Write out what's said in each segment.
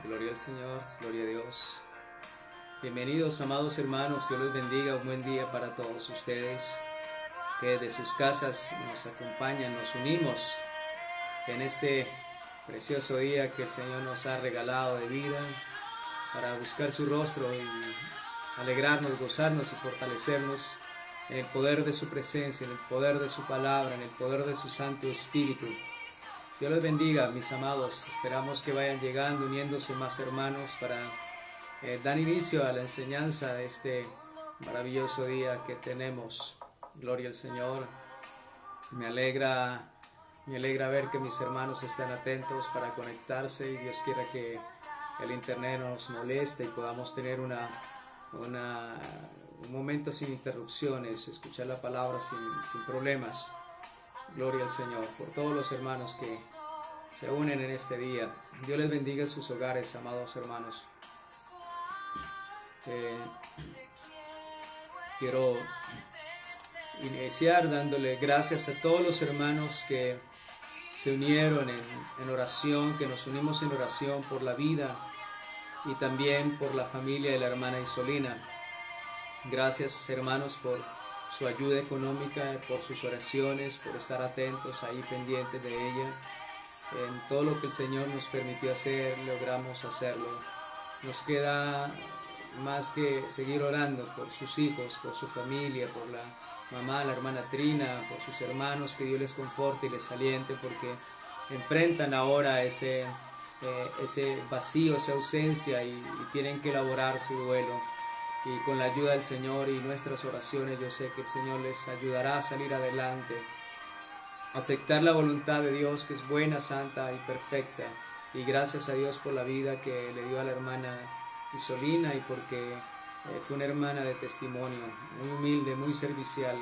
Gloria al Señor, gloria a Dios. Bienvenidos, amados hermanos, Dios los bendiga, un buen día para todos ustedes que de sus casas nos acompañan, nos unimos en este precioso día que el Señor nos ha regalado de vida para buscar su rostro y alegrarnos, gozarnos y fortalecernos en el poder de su presencia, en el poder de su palabra, en el poder de su Santo Espíritu. Dios les bendiga, mis amados. Esperamos que vayan llegando, uniéndose más hermanos para dar inicio a la enseñanza de este maravilloso día que tenemos. Gloria al Señor. Me alegra ver que mis hermanos están atentos para conectarse y Dios quiera que el internet no nos moleste y podamos tener un momento sin interrupciones, escuchar la palabra sin problemas. Gloria al Señor por todos los hermanos que se unen en este día. Dios les bendiga sus hogares, amados hermanos. Quiero iniciar dándole gracias a todos los hermanos que se unieron en oración, que nos unimos en oración por la vida y también por la familia de la hermana Isolina. Gracias, hermanos, por su ayuda económica, por sus oraciones, por estar atentos ahí pendientes de ella. En todo lo que el Señor nos permitió hacer, logramos hacerlo. Nos queda más que seguir orando por sus hijos, por su familia, por la mamá, la hermana Trina, por sus hermanos, que Dios les conforte y les aliente, porque enfrentan ahora ese vacío, esa ausencia y tienen que elaborar su duelo. Y con la ayuda del Señor y nuestras oraciones, yo sé que el Señor les ayudará a salir adelante, a aceptar la voluntad de Dios, que es buena, santa y perfecta. Y gracias a Dios por la vida que le dio a la hermana Isolina y porque fue una hermana de testimonio, muy humilde, muy servicial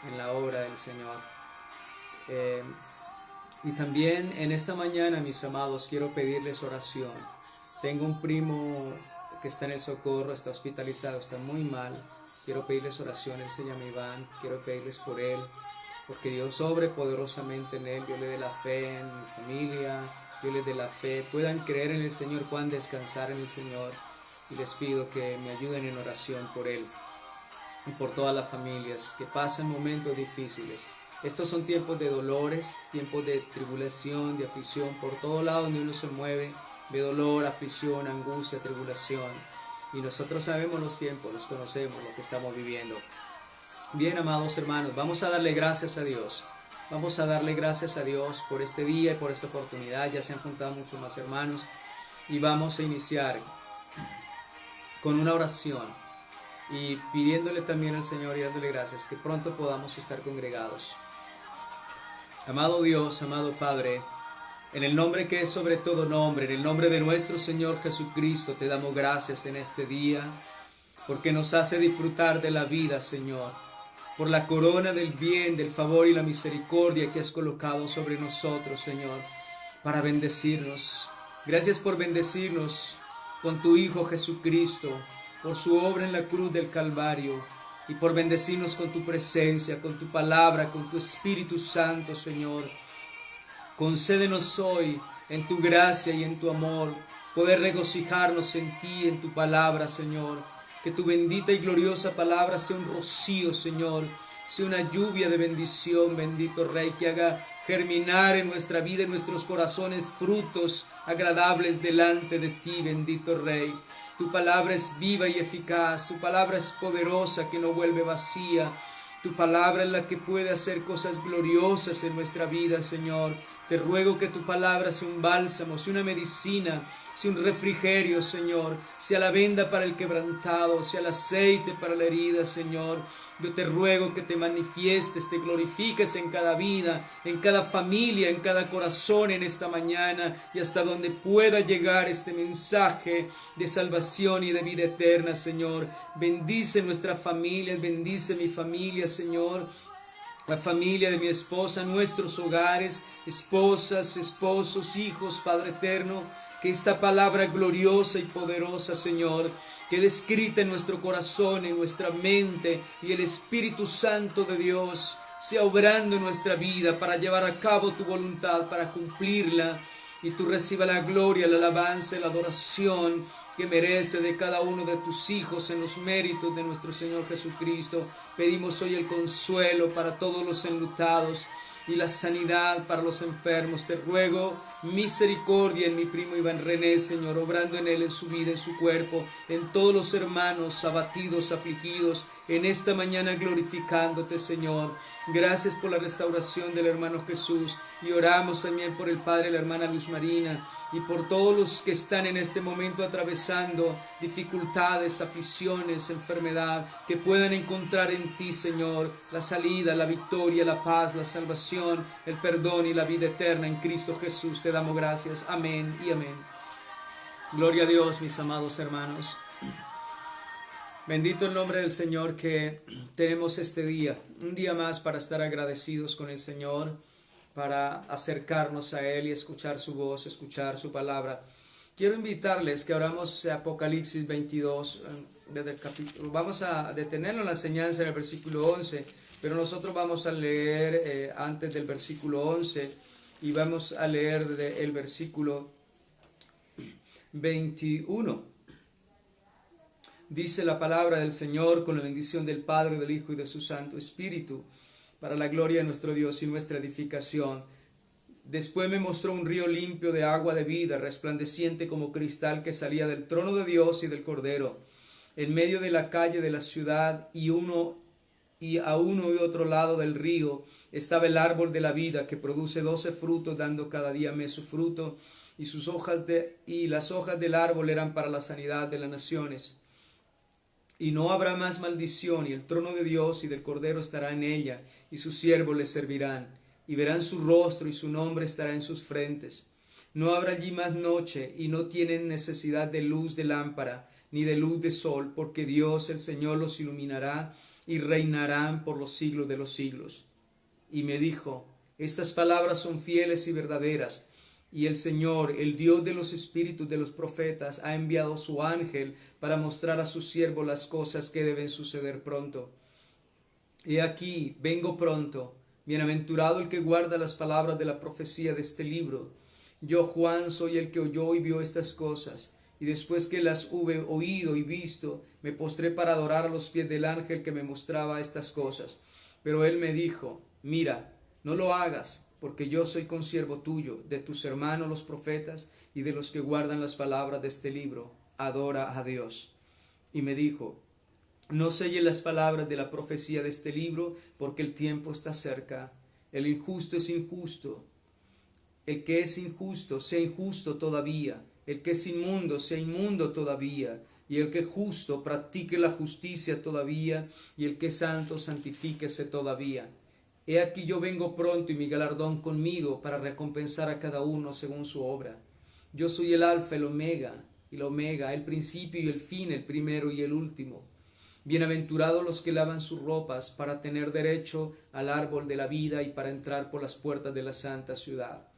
en la obra del Señor. Y también en esta mañana, mis amados, quiero pedirles oración. Tengo un primo que está en el Socorro, está hospitalizado, está muy mal. Quiero pedirles oración, él se llama Iván, quiero pedirles por él, porque Dios obre poderosamente en él. Dios le dé la fe en mi familia, Dios les dé la fe, puedan creer en el Señor, puedan descansar en el Señor. Y les pido que me ayuden en oración por él y por todas las familias que pasan momentos difíciles. Estos son tiempos de dolores, tiempos de tribulación, de aflicción, por todo lado donde uno se mueve, de dolor, aflicción, angustia, tribulación. Y nosotros sabemos los tiempos, los conocemos, lo que estamos viviendo. Bien, amados hermanos, vamos a darle gracias a Dios. Vamos a darle gracias a Dios por este día y por esta oportunidad. Ya se han juntado muchos más hermanos. Y vamos a iniciar con una oración. Y pidiéndole también al Señor y dándole gracias que pronto podamos estar congregados. Amado Dios, amado Padre, en el nombre que es sobre todo nombre, en el nombre de nuestro Señor Jesucristo, te damos gracias en este día, porque nos hace disfrutar de la vida, Señor, por la corona del bien, del favor y la misericordia que has colocado sobre nosotros, Señor, para bendecirnos. Gracias por bendecirnos con tu Hijo Jesucristo, por su obra en la cruz del Calvario, y por bendecirnos con tu presencia, con tu palabra, con tu Espíritu Santo, Señor. Concédenos hoy, en tu gracia y en tu amor, poder regocijarnos en ti, en tu palabra, Señor. Que tu bendita y gloriosa palabra sea un rocío, Señor, sea una lluvia de bendición, bendito Rey, que haga germinar en nuestra vida, en nuestros corazones, frutos agradables delante de ti, bendito Rey. Tu palabra es viva y eficaz, tu palabra es poderosa, que no vuelve vacía. Tu palabra es la que puede hacer cosas gloriosas en nuestra vida, Señor. Te ruego que tu palabra sea un bálsamo, sea una medicina, sea un refrigerio, Señor, sea la venda para el quebrantado, sea el aceite para la herida, Señor. Yo te ruego que te manifiestes, te glorifiques en cada vida, en cada familia, en cada corazón en esta mañana y hasta donde pueda llegar este mensaje de salvación y de vida eterna, Señor. Bendice nuestra familia, bendice mi familia, Señor. La familia de mi esposa, nuestros hogares, esposas, esposos, hijos, Padre eterno. Que esta palabra gloriosa y poderosa, Señor, quede escrita en nuestro corazón, en nuestra mente, y el Espíritu Santo de Dios sea obrando en nuestra vida para llevar a cabo tu voluntad, para cumplirla y tú reciba la gloria, la alabanza y la adoración que merece de cada uno de tus hijos en los méritos de nuestro Señor Jesucristo. Pedimos hoy el consuelo para todos los enlutados y la sanidad para los enfermos. Te ruego misericordia en mi primo Iván René, Señor, obrando en él, en su vida, en su cuerpo, en todos los hermanos abatidos, afligidos, en esta mañana glorificándote, Señor. Gracias por la restauración del hermano Jesús, y oramos también por el Padre y la hermana Luz Marina, y por todos los que están en este momento atravesando dificultades, aflicciones, enfermedad, que puedan encontrar en ti, Señor, la salida, la victoria, la paz, la salvación, el perdón y la vida eterna en Cristo Jesús. Te damos gracias. Amén y amén. Gloria a Dios, mis amados hermanos. Bendito el nombre del Señor, que tenemos este día, un día más para estar agradecidos con el Señor, para acercarnos a Él y escuchar su voz, escuchar su palabra. Quiero invitarles que abramos Apocalipsis 22, desde el capítulo. Vamos a detenernos en la enseñanza en el versículo 11, pero nosotros vamos a leer antes del versículo 11 y vamos a leer desde el versículo 21. Dice la palabra del Señor: con la bendición del Padre, del Hijo y de su Santo Espíritu, para la gloria de nuestro Dios y nuestra edificación. Después me mostró un río limpio de agua de vida, resplandeciente como cristal, que salía del trono de Dios y del Cordero, en medio de la calle de la ciudad, y a uno y otro lado del río estaba el árbol de la vida, que produce 12 frutos, dando cada día mes su fruto, y las hojas del árbol eran para la sanidad de las naciones. Y no habrá más maldición, y el trono de Dios y del Cordero estará en ella, y sus siervos les servirán, y verán su rostro, y su nombre estará en sus frentes. No habrá allí más noche, y no tienen necesidad de luz de lámpara, ni de luz de sol, porque Dios el Señor los iluminará, y reinarán por los siglos de los siglos. Y me dijo: estas palabras son fieles y verdaderas, y el Señor, el Dios de los espíritus de los profetas, ha enviado su ángel para mostrar a sus siervos las cosas que deben suceder pronto. He aquí, vengo pronto. Bienaventurado el que guarda las palabras de la profecía de este libro. Yo, Juan, soy el que oyó y vio estas cosas, y después que las hube oído y visto, me postré para adorar a los pies del ángel que me mostraba estas cosas. Pero él me dijo: mira, no lo hagas, porque yo soy consiervo tuyo, de tus hermanos los profetas, y de los que guardan las palabras de este libro. Adora a Dios. Y me dijo: no selles las palabras de la profecía de este libro, porque el tiempo está cerca. El injusto es injusto. El que es injusto, sea injusto todavía. El que es inmundo, sea inmundo todavía. Y el que es justo, practique la justicia todavía. Y el que es santo, santifíquese todavía. He aquí yo vengo pronto, y mi galardón conmigo, para recompensar a cada uno según su obra. Yo soy el alfa, el omega, el principio y el fin, el primero y el último. Bienaventurados los que lavan sus ropas, para tener derecho al árbol de la vida y para entrar por las puertas de la santa ciudad.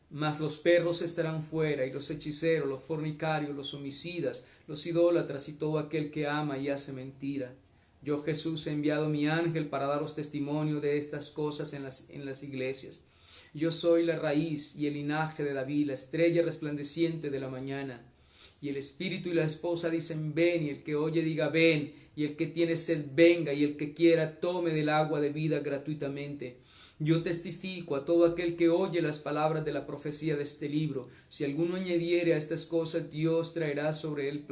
Mas los perros estarán fuera, y los hechiceros, los fornicarios, los homicidas, los idólatras y todo aquel que ama y hace mentira. Yo, Jesús, he enviado mi ángel para daros testimonio de estas cosas en las iglesias. Yo soy la raíz y el linaje de David, la estrella resplandeciente de la mañana. Y el espíritu y la esposa dicen: ven, y el que oye diga: ven, y el que tiene sed venga, y el que quiera tome del agua de vida gratuitamente. Yo testifico a todo aquel que oye las palabras de la profecía de este libro: si alguno añadiere a estas cosas, Dios traerá sobre él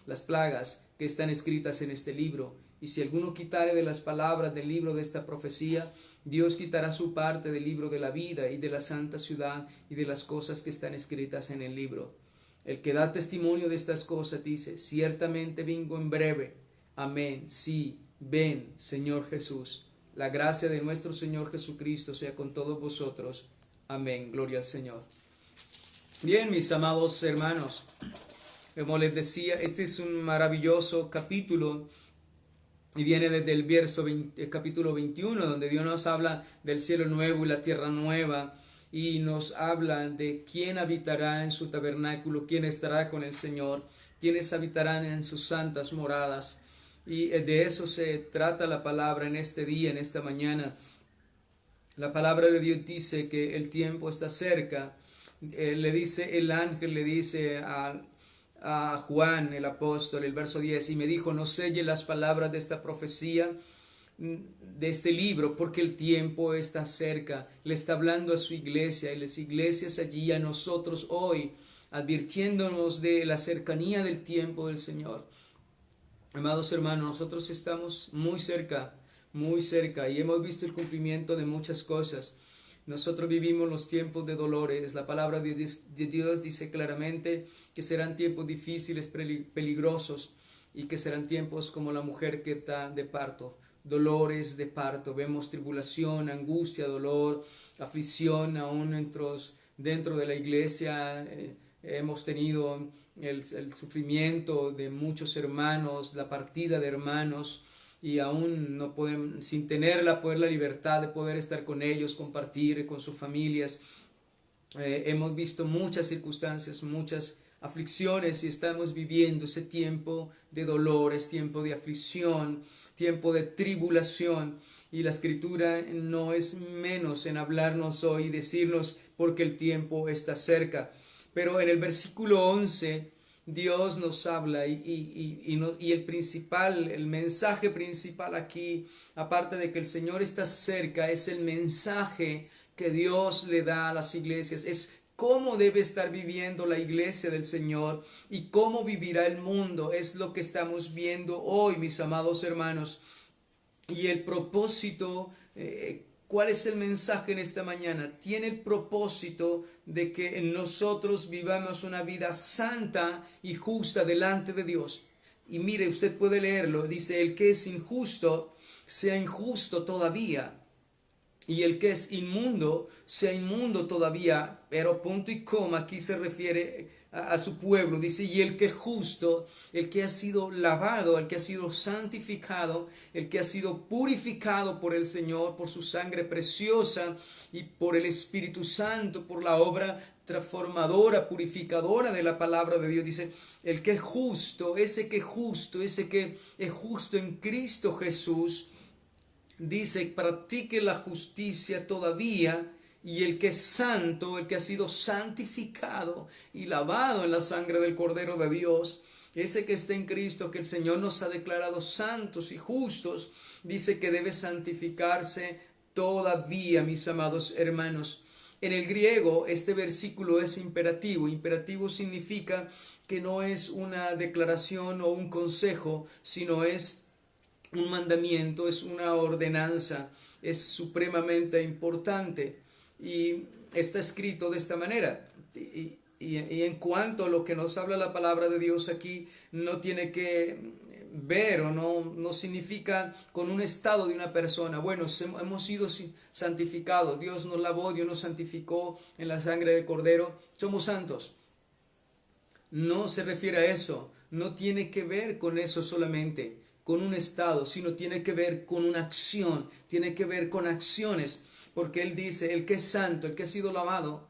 las plagas que están escritas en este libro. Y si alguno quitare de las palabras del libro de esta profecía, Dios quitará su parte del libro de la vida y de la santa ciudad y de las cosas que están escritas en el libro. El que da testimonio de estas cosas dice: ciertamente vengo en breve. Amén. Sí, ven, Señor Jesús. La gracia de nuestro Señor Jesucristo sea con todos vosotros. Amén. Gloria al Señor. Bien, mis amados hermanos, como les decía, este es un maravilloso capítulo. Y viene desde el capítulo 21, donde Dios nos habla del cielo nuevo y la tierra nueva, y nos habla de quién habitará en su tabernáculo, quién estará con el Señor, quiénes habitarán en sus santas moradas. Y de eso se trata la palabra en este día, en esta mañana. La palabra de Dios dice que el tiempo está cerca, Le dice el ángel, le dice a Juan el apóstol, el verso 10, y me dijo, no selle las palabras de esta profecía, de este libro, porque el tiempo está cerca. Le está hablando a su iglesia y las iglesias allí, a nosotros hoy, advirtiéndonos de la cercanía del tiempo del Señor. Amados hermanos, nosotros estamos muy cerca, y hemos visto el cumplimiento de muchas cosas. Nosotros vivimos los tiempos de dolores. La palabra de Dios dice claramente que serán tiempos difíciles, peligrosos, y que serán tiempos como la mujer que está de parto. Dolores de parto. Vemos tribulación, angustia, dolor, aflicción aún dentro de la iglesia. Hemos tenido el sufrimiento de muchos hermanos, la partida de hermanos, y aún no podemos, sin tener la libertad de poder estar con ellos, compartir con sus familias. Hemos visto muchas circunstancias, muchas aflicciones, y estamos viviendo ese tiempo de dolores, tiempo de aflicción, tiempo de tribulación. Y la Escritura no es menos en hablarnos hoy y decirnos porque el tiempo está cerca. Pero en el versículo 11 Dios nos habla y el mensaje principal aquí, aparte de que el Señor está cerca, es el mensaje que Dios le da a las iglesias. Es cómo debe estar viviendo la iglesia del Señor y cómo vivirá el mundo. Es lo que estamos viendo hoy, mis amados hermanos. Y el propósito, ¿cuál es el mensaje en esta mañana? Tiene el propósito de que nosotros vivamos una vida santa y justa delante de Dios. Y mire, usted puede leerlo, dice, el que es injusto, sea injusto todavía. Y el que es inmundo, sea inmundo todavía. Pero punto y coma, aquí se refiere a su pueblo. Dice, y el que es justo, el que ha sido lavado, el que ha sido santificado, el que ha sido purificado por el Señor, por su sangre preciosa y por el Espíritu Santo, por la obra transformadora, purificadora de la palabra de Dios. Dice, el que es justo, ese que es justo en Cristo Jesús, dice, practique la justicia todavía, y el que es santo, el que ha sido santificado y lavado en la sangre del Cordero de Dios, ese que está en Cristo, que el Señor nos ha declarado santos y justos, dice que debe santificarse todavía, mis amados hermanos. En el griego este versículo es imperativo. Imperativo significa que no es una declaración o un consejo, sino es un mandamiento, es una ordenanza, es supremamente importante, y está escrito de esta manera. Y en cuanto a lo que nos habla la palabra de Dios aquí, no tiene que ver o no significa con un estado de una persona. Bueno, hemos sido santificados, Dios nos lavó, Dios nos santificó en la sangre del Cordero, somos santos. No se refiere a eso, no tiene que ver con eso solamente, con un estado, sino tiene que ver con una acción, tiene que ver con acciones, porque Él dice, el que es santo, el que ha sido lavado,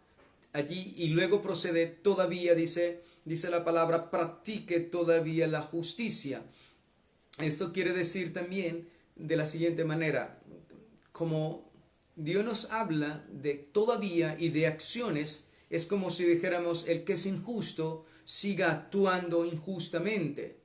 allí, y luego procede todavía, dice la palabra, practique todavía la justicia. Esto quiere decir también de la siguiente manera, como Dios nos habla de todavía y de acciones, es como si dijéramos, el que es injusto siga actuando injustamente.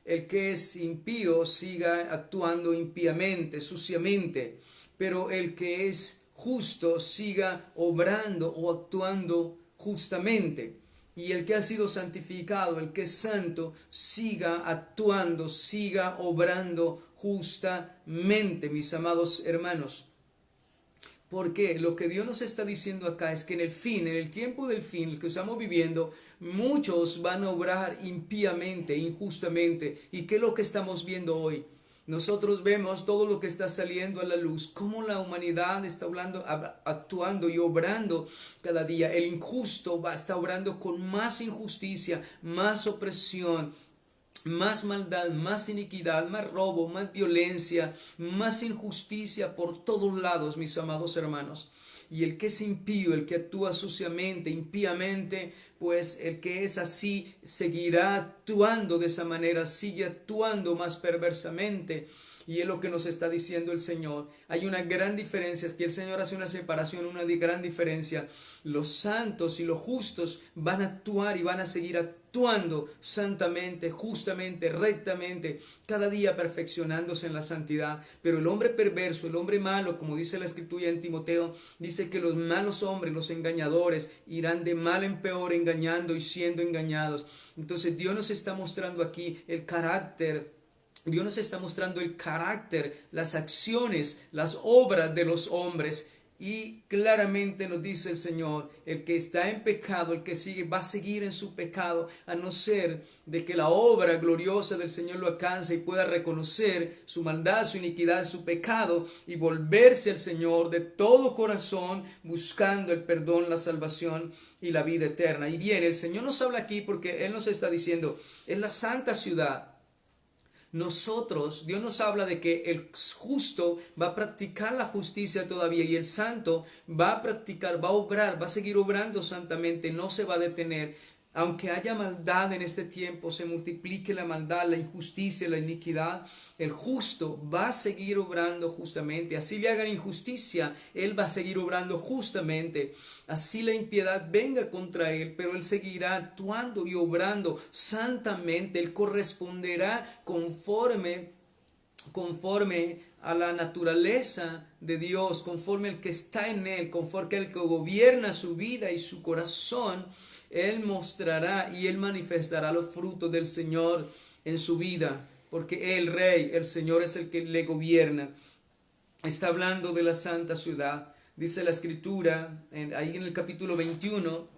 El que es impío siga actuando impíamente, suciamente, pero el que es justo siga obrando o actuando justamente. Y el que ha sido santificado, el que es santo, siga actuando, siga obrando justamente, mis amados hermanos. Porque lo que Dios nos está diciendo acá es que en el tiempo del fin, el que estamos viviendo, muchos van a obrar impíamente, injustamente. ¿Y qué es lo que estamos viendo hoy? Nosotros vemos todo lo que está saliendo a la luz, cómo la humanidad está actuando y obrando cada día. El injusto está obrando con más injusticia, más opresión, más maldad, más iniquidad, más robo, más violencia, más injusticia por todos lados, mis amados hermanos. Y el que es impío, el que actúa suciamente, impíamente, pues el que es así seguirá actuando de esa manera, sigue actuando más perversamente. Y es lo que nos está diciendo el Señor. Hay una gran diferencia, es que el Señor hace una separación, una gran diferencia. Los santos y los justos van a actuar y van a seguir actuando santamente, justamente, rectamente, cada día perfeccionándose en la santidad. Pero el hombre perverso, el hombre malo, como dice la Escritura en Timoteo, dice que los malos hombres, los engañadores, irán de mal en peor engañando y siendo engañados. Entonces Dios nos está mostrando aquí el carácter. Dios nos está mostrando el carácter, las acciones, las obras de los hombres. Y claramente nos dice el Señor, el que está en pecado, el que sigue, va a seguir en su pecado, a no ser de que la obra gloriosa del Señor lo alcance y pueda reconocer su maldad, su iniquidad, su pecado y volverse al Señor de todo corazón, buscando el perdón, la salvación y la vida eterna. Y bien, el Señor nos habla aquí porque Él nos está diciendo, es la santa ciudad. Dios nos habla de que el justo va a practicar la justicia todavía y el santo va a practicar, va a obrar, va a seguir obrando santamente, no se va a detener. Aunque haya maldad en este tiempo, se multiplique la maldad, la injusticia, la iniquidad, el justo va a seguir obrando justamente. Así le hagan injusticia, Él va a seguir obrando justamente. Así la impiedad venga contra Él, pero Él seguirá actuando y obrando santamente. Él corresponderá conforme a la naturaleza de Dios, conforme al que está en Él, conforme al que gobierna su vida y su corazón. Él mostrará y Él manifestará los frutos del Señor en su vida, porque el Rey, el Señor es el que le gobierna. Está hablando de la santa ciudad. Dice la Escritura, ahí en el capítulo 21,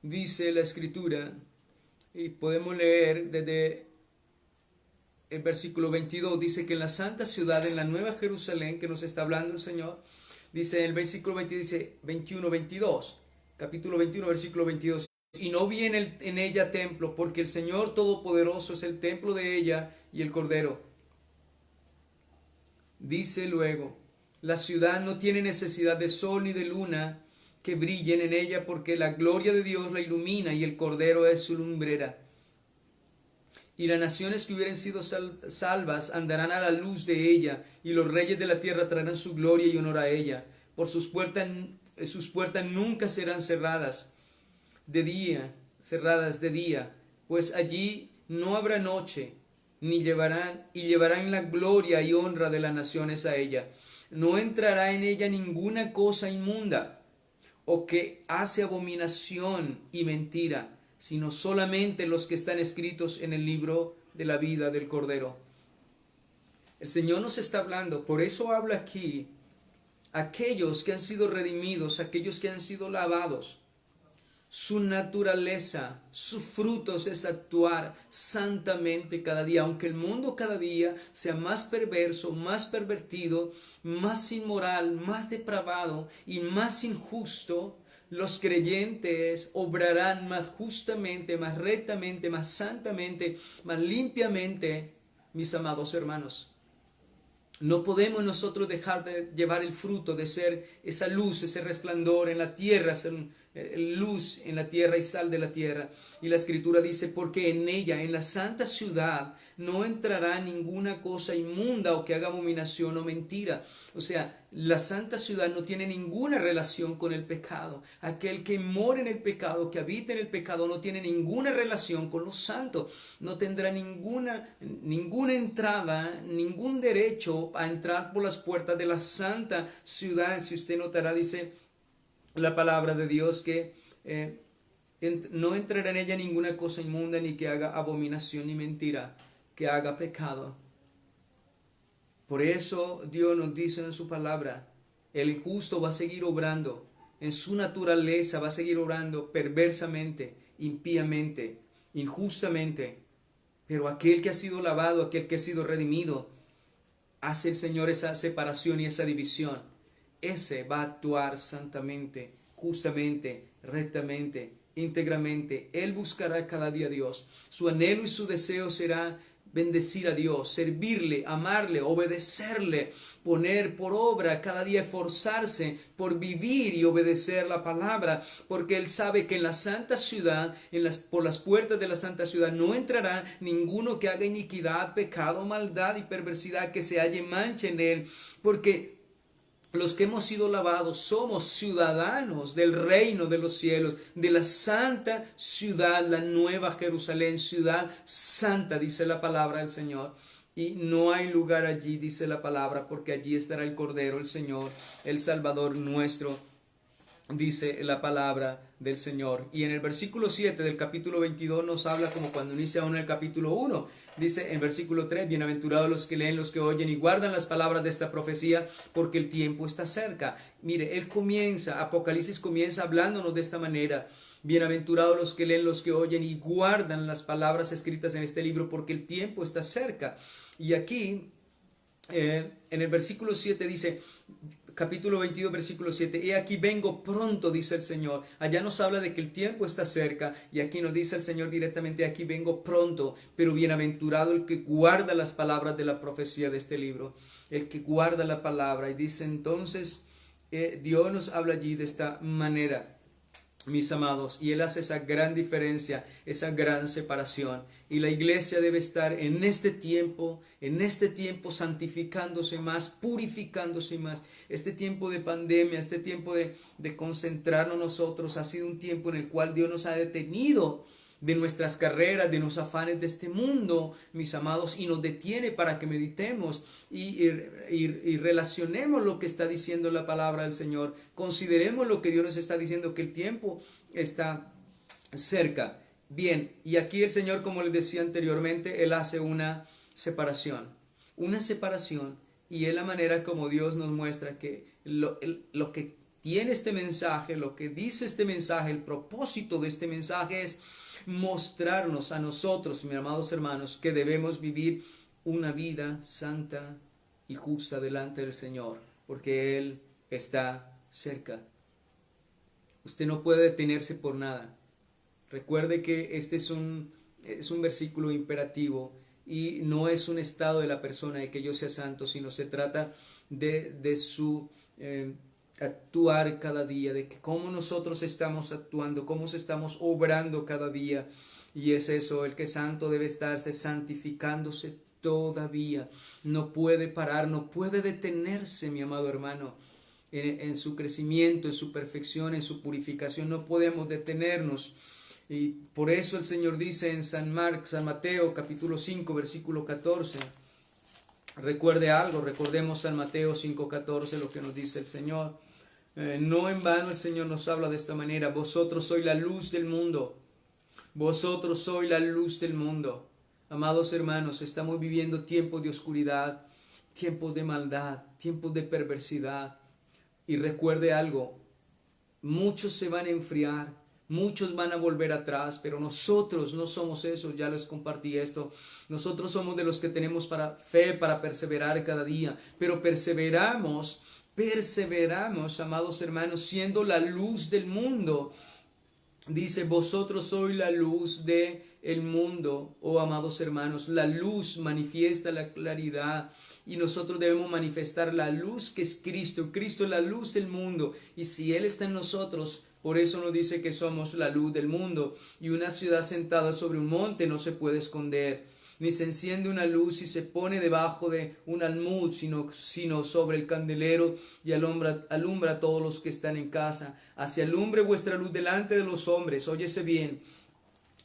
dice la Escritura, y podemos leer desde el versículo 22, dice que en la santa ciudad, en la nueva Jerusalén, que nos está hablando el Señor, dice en el versículo 22, dice 21, 22, capítulo 21, versículo 22, y no vi en ella templo, porque el Señor Todopoderoso es el templo de ella y el Cordero. Dice luego, la ciudad no tiene necesidad de sol ni de luna que brillen en ella, porque la gloria de Dios la ilumina y el Cordero es su lumbrera. Y las naciones que hubieran sido salvas andarán a la luz de ella, y los reyes de la tierra traerán su gloria y honor a ella. Por sus puertas nunca serán cerradas de día, pues allí no habrá noche, llevarán la gloria y honra de las naciones a ella. No entrará en ella ninguna cosa inmunda, o que hace abominación y mentira, sino solamente los que están escritos en el libro de la vida del Cordero. El Señor nos está hablando, por eso habla aquí, aquellos que han sido redimidos, aquellos que han sido lavados. Su naturaleza, sus frutos es actuar santamente cada día, aunque el mundo cada día sea más perverso, más pervertido, más inmoral, más depravado y más injusto. Los creyentes obrarán más justamente, más rectamente, más santamente, más limpiamente, mis amados hermanos. No podemos nosotros dejar de llevar el fruto, de ser esa luz, ese resplandor en la tierra, luz en la tierra y sal de la tierra. Y la Escritura dice, porque en ella, en la santa ciudad, no entrará ninguna cosa inmunda o que haga abominación o mentira. O sea, la santa ciudad no tiene ninguna relación con el pecado. Aquel que mora en el pecado, que habita en el pecado, no tiene ninguna relación con los santos. No tendrá ninguna entrada, ningún derecho a entrar por las puertas de la santa ciudad. Si usted notará, dice la palabra de Dios que no entrará en ella ninguna cosa inmunda, ni que haga abominación ni mentira, que haga pecado. Por eso Dios nos dice en su palabra, el justo va a seguir obrando en su naturaleza, va a seguir obrando perversamente, impíamente, injustamente. Pero aquel que ha sido lavado, aquel que ha sido redimido, hace el Señor esa separación y esa división. Ese va a actuar santamente, justamente, rectamente, íntegramente. Él buscará cada día a Dios. Su anhelo y su deseo será bendecir a Dios, servirle, amarle, obedecerle, poner por obra cada día, esforzarse por vivir y obedecer la palabra, porque Él sabe que en la santa ciudad, por las puertas de la santa ciudad, no entrará ninguno que haga iniquidad, pecado, maldad y perversidad, que se halle mancha en Él, porque los que hemos sido lavados somos ciudadanos del reino de los cielos, de la santa ciudad, la nueva Jerusalén, ciudad santa, dice la palabra del Señor. Y no hay lugar allí, dice la palabra, porque allí estará el Cordero, el Señor, el Salvador nuestro, dice la palabra del Señor. Y en el versículo 7 del capítulo 22 nos habla como cuando inicia uno el capítulo 1. Dice en versículo 3, bienaventurados los que leen, los que oyen y guardan las palabras de esta profecía, porque el tiempo está cerca. Mire, él comienza, Apocalipsis comienza hablándonos de esta manera. Bienaventurados los que leen, los que oyen y guardan las palabras escritas en este libro, porque el tiempo está cerca. Y aquí, en el versículo 7 dice, capítulo 22, versículo 7, he aquí vengo pronto, dice el Señor. Allá nos habla de que el tiempo está cerca, y aquí nos dice el Señor directamente, aquí vengo pronto, pero bienaventurado el que guarda las palabras de la profecía de este libro, el que guarda la palabra. Y dice entonces, Dios nos habla allí de esta manera, mis amados, y Él hace esa gran diferencia, esa gran separación. Y la iglesia debe estar en este tiempo santificándose más, purificándose más. Este tiempo de pandemia, este tiempo de concentrarnos nosotros, ha sido un tiempo en el cual Dios nos ha detenido de nuestras carreras, de los afanes de este mundo, mis amados, y nos detiene para que meditemos y relacionemos lo que está diciendo la palabra del Señor. Consideremos lo que Dios nos está diciendo, que el tiempo está cerca. Bien, y aquí el Señor, como les decía anteriormente, Él hace una separación, y es la manera como Dios nos muestra que lo que tiene este mensaje, lo que dice este mensaje, el propósito de este mensaje es mostrarnos a nosotros, mis amados hermanos, que debemos vivir una vida santa y justa delante del Señor, porque Él está cerca. Usted no puede detenerse por nada. Recuerde que este es un versículo imperativo y no es un estado de la persona de que yo sea santo, sino se trata de su actuar cada día, de que cómo nosotros estamos actuando, cómo se estamos obrando cada día. Y es eso, el que es santo debe estarse santificándose todavía. No puede parar, no puede detenerse, mi amado hermano, en su crecimiento, en su perfección, en su purificación. No podemos detenernos. Y por eso el Señor dice en San Mateo capítulo 5 versículo 14, recuerde algo, recordemos San Mateo 5:14, lo que nos dice el Señor. No en vano el Señor nos habla de esta manera: vosotros sois la luz del mundo, vosotros sois la luz del mundo. Amados hermanos, estamos viviendo tiempos de oscuridad, tiempos de maldad, tiempos de perversidad. Y recuerde algo, muchos se van a enfriar, muchos van a volver atrás, pero nosotros no somos esos. Ya les compartí esto. Nosotros somos de los que tenemos fe para perseverar cada día, pero perseveramos, amados hermanos, siendo la luz del mundo. Dice, vosotros sois la luz del mundo, oh amados hermanos. La luz manifiesta la claridad y nosotros debemos manifestar la luz que es Cristo. Cristo es la luz del mundo, y si Él está en nosotros, por eso nos dice que somos la luz del mundo. Y una ciudad sentada sobre un monte no se puede esconder, ni se enciende una luz y se pone debajo de un almud, sino sobre el candelero, y alumbra a todos los que están en casa. Así alumbre vuestra luz delante de los hombres, óyese bien,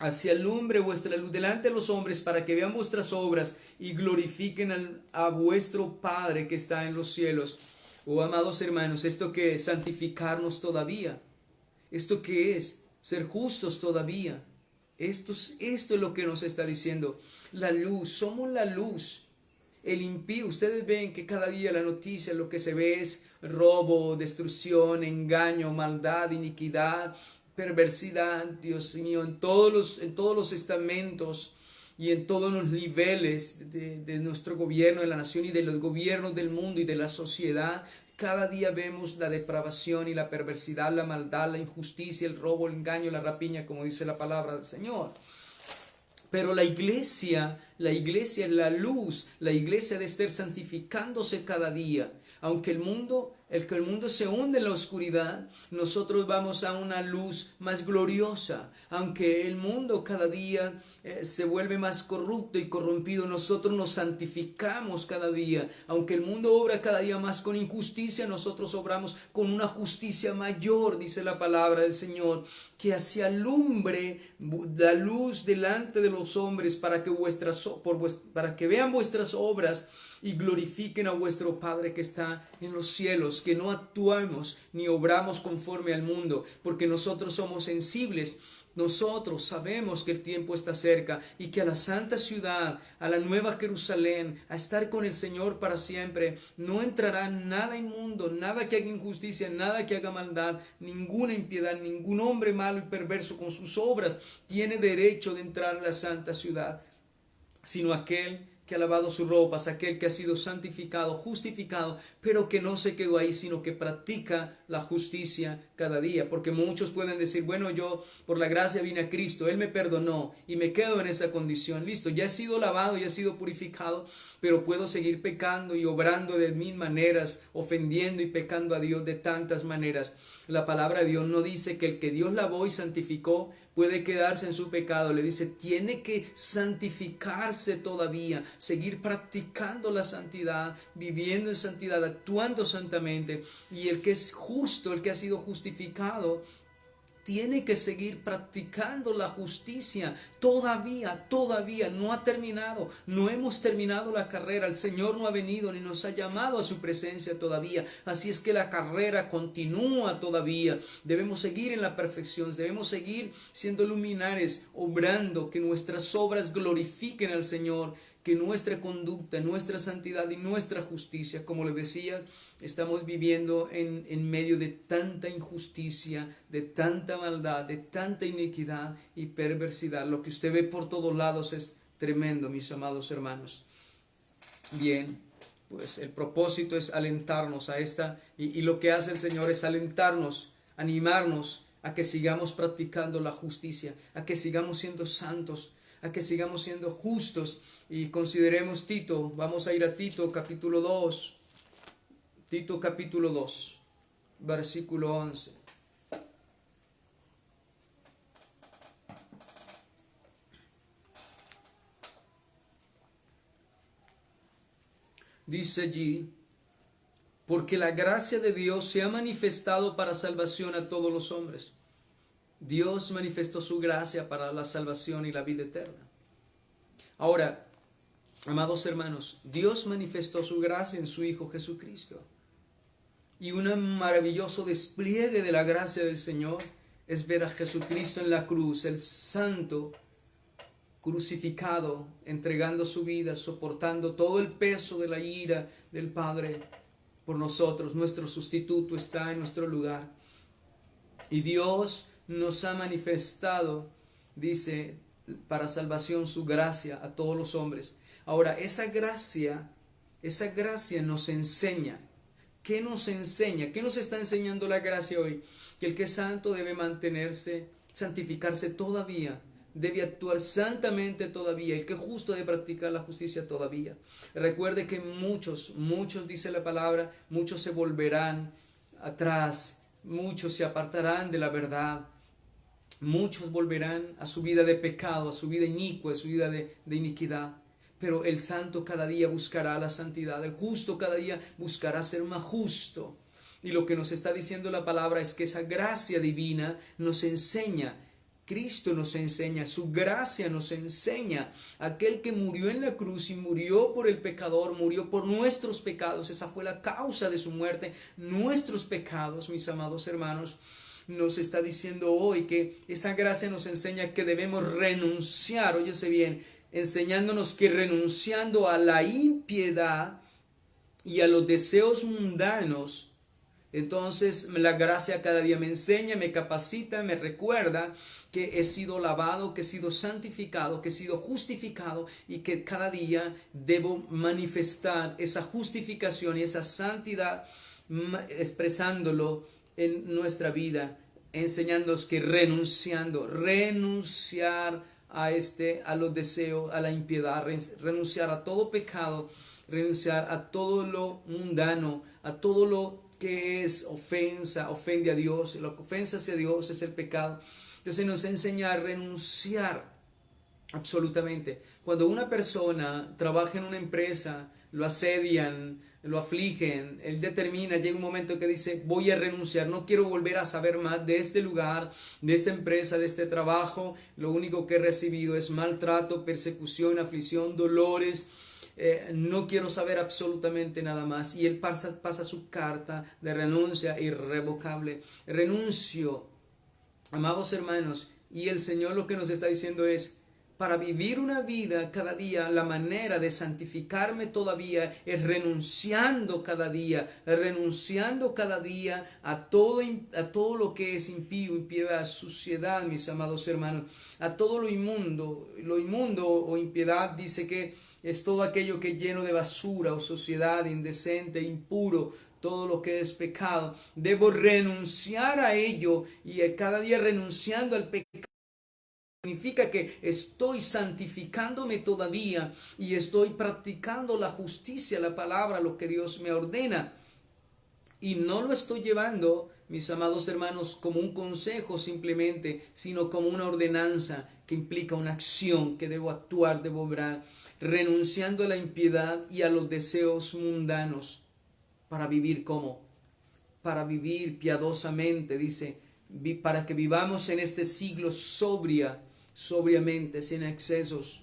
así alumbre vuestra luz delante de los hombres, para que vean vuestras obras y glorifiquen a vuestro Padre que está en los cielos. Oh amados hermanos, ¿esto qué es? Santificarnos todavía. ¿Esto qué es? Ser justos todavía. Esto es lo que nos está diciendo. La luz, somos la luz. El impío, ustedes ven que cada día la noticia, lo que se ve es robo, destrucción, engaño, maldad, iniquidad, perversidad, Dios mío, en todos los estamentos y en todos los niveles de nuestro gobierno, de la nación y de los gobiernos del mundo y de la sociedad. Cada día vemos la depravación y la perversidad, la maldad, la injusticia, el robo, el engaño, la rapiña, como dice la palabra del Señor. Pero la iglesia La iglesia es la luz, la iglesia debe estar santificándose cada día. Aunque el mundo se hunde en la oscuridad, nosotros vamos a una luz más gloriosa. Aunque el mundo cada día se vuelve más corrupto y corrompido, nosotros nos santificamos cada día. Aunque el mundo obra cada día más con injusticia, nosotros obramos con una justicia mayor, dice la palabra del Señor, que así alumbre la luz delante de los hombres para que vean vuestras obras y glorifiquen a vuestro Padre que está en los cielos, que no actuamos ni obramos conforme al mundo, porque nosotros somos sensibles. Nosotros sabemos que el tiempo está cerca y que a la santa ciudad, a la nueva Jerusalén, a estar con el Señor para siempre, no entrará nada inmundo, nada que haga injusticia, nada que haga maldad, ninguna impiedad, ningún hombre malo y perverso con sus obras tiene derecho de entrar a la santa ciudad, sino aquel que ha lavado sus ropas, aquel que ha sido santificado, justificado, pero que no se quedó ahí, sino que practica la justicia cada día. Porque muchos pueden decir, bueno, yo por la gracia vine a Cristo, Él me perdonó y me quedo en esa condición. Listo, ya he sido lavado, ya he sido purificado, pero puedo seguir pecando y obrando de mil maneras, ofendiendo y pecando a Dios de tantas maneras. La palabra de Dios no dice que el que Dios lavó y santificó puede quedarse en su pecado. Le dice, tiene que santificarse todavía, seguir practicando la santidad, viviendo en santidad, actuando santamente. Y el que es justo, el que ha sido justificado, tiene que seguir practicando la justicia. Todavía no ha terminado. No hemos terminado la carrera. El Señor no ha venido ni nos ha llamado a su presencia todavía. Así es que la carrera continúa todavía. Debemos seguir en la perfección. Debemos seguir siendo luminares, obrando, que nuestras obras glorifiquen al Señor, que nuestra conducta, nuestra santidad y nuestra justicia, como les decía, estamos viviendo en medio de tanta injusticia, de tanta maldad, de tanta iniquidad y perversidad. Lo que usted ve por todos lados es tremendo, mis amados hermanos. Bien, pues el propósito es alentarnos a esta, y lo que hace el Señor es alentarnos, animarnos a que sigamos practicando la justicia, a que sigamos siendo santos, a que sigamos siendo justos. Y consideremos Tito. Vamos a ir a Tito capítulo 2. Tito capítulo 2, versículo 11. Dice allí, porque la gracia de Dios se ha manifestado para salvación a todos los hombres. Dios manifestó su gracia para la salvación y la vida eterna. Ahora, amados hermanos, Dios manifestó su gracia en su Hijo Jesucristo. Y un maravilloso despliegue de la gracia del Señor es ver a Jesucristo en la cruz, el santo, crucificado, entregando su vida, soportando todo el peso de la ira del Padre por nosotros. Nuestro sustituto está en nuestro lugar. Y Dios nos ha manifestado, dice, para salvación su gracia a todos los hombres. Ahora, esa gracia nos enseña. ¿Qué nos enseña? ¿Qué nos está enseñando la gracia hoy? Que el que es santo debe mantenerse, santificarse todavía, debe actuar santamente todavía. El que es justo debe practicar la justicia todavía. Recuerde que muchos, dice la palabra, muchos se volverán atrás, muchos se apartarán de la verdad. Muchos volverán a su vida de pecado, a su vida inicua, a su vida de iniquidad. Pero el santo cada día buscará la santidad, el justo cada día buscará ser más justo. Y lo que nos está diciendo la palabra es que esa gracia divina nos enseña, Cristo nos enseña, su gracia nos enseña. Aquel que murió en la cruz y murió por el pecador, murió por nuestros pecados, esa fue la causa de su muerte, nuestros pecados, mis amados hermanos. Nos está diciendo hoy que esa gracia nos enseña que debemos renunciar, óyese bien, enseñándonos que renunciando a la impiedad y a los deseos mundanos, entonces la gracia cada día me enseña, me capacita, me recuerda que he sido lavado, que he sido santificado, que he sido justificado y que cada día debo manifestar esa justificación y esa santidad expresándolo en nuestra vida, enseñándonos que renunciar a los deseos, a la impiedad, renunciar a todo pecado, renunciar a todo lo mundano, a todo lo que es ofensa, ofende a Dios. La ofensa hacia Dios es el pecado. Entonces nos enseña a renunciar absolutamente. Cuando una persona trabaja en una empresa, lo asedian, lo afligen, él determina, llega un momento que dice, voy a renunciar, no quiero volver a saber más de este lugar, de esta empresa, de este trabajo. Lo único que he recibido es maltrato, persecución, aflicción, dolores. No quiero saber absolutamente nada más. Y él pasa su carta de renuncia irrevocable. Renuncio, amados hermanos, y el Señor lo que nos está diciendo es, para vivir una vida cada día, la manera de santificarme todavía es renunciando cada día a todo lo que es impío, impiedad, suciedad, mis amados hermanos, a todo lo inmundo. Lo inmundo o impiedad dice que es todo aquello que es lleno de basura o suciedad, indecente, impuro, todo lo que es pecado. Debo renunciar a ello, y cada día renunciando al pecado significa que estoy santificándome todavía y estoy practicando la justicia, la palabra, lo que Dios me ordena. Y no lo estoy llevando, mis amados hermanos, como un consejo simplemente, sino como una ordenanza que implica una acción que debo actuar, debo obrar, renunciando a la impiedad y a los deseos mundanos para vivir como, para vivir piadosamente, dice, para que vivamos en este siglo sobriamente, sin excesos,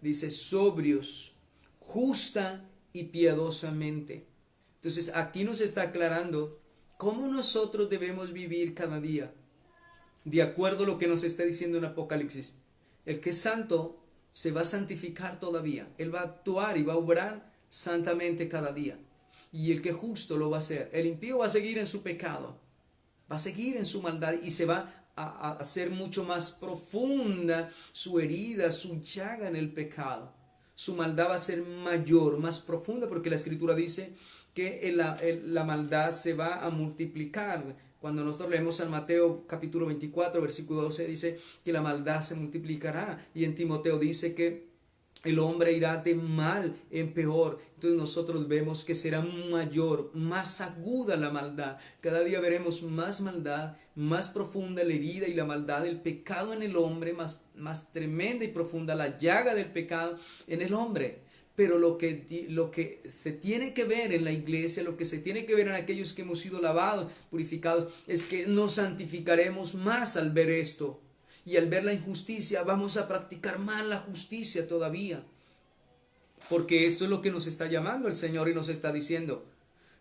dice, sobrios, justa y piadosamente. Entonces aquí nos está aclarando cómo nosotros debemos vivir cada día, de acuerdo a lo que nos está diciendo en Apocalipsis. El que es santo se va a santificar todavía, él va a actuar y va a obrar santamente cada día. Y el que es justo lo va a hacer. El impío va a seguir en su pecado, va a seguir en su maldad, y se va a hacer mucho más profunda su herida, su llaga en el pecado. Su maldad va a ser mayor, más profunda, porque la Escritura dice que la maldad se va a multiplicar. Cuando nosotros leemos San Mateo capítulo 24, versículo 12, dice que la maldad se multiplicará. Y en Timoteo dice que el hombre irá de mal en peor. Entonces nosotros vemos que será mayor, más aguda la maldad. Cada día veremos más maldad, más profunda la herida y la maldad del pecado en el hombre, más tremenda y profunda la llaga del pecado en el hombre. Pero lo que se tiene que ver en la iglesia, lo que se tiene que ver en aquellos que hemos sido lavados, purificados, es que nos santificaremos más al ver esto. Y al ver la injusticia vamos a practicar más la justicia todavía. Porque esto es lo que nos está llamando el Señor y nos está diciendo.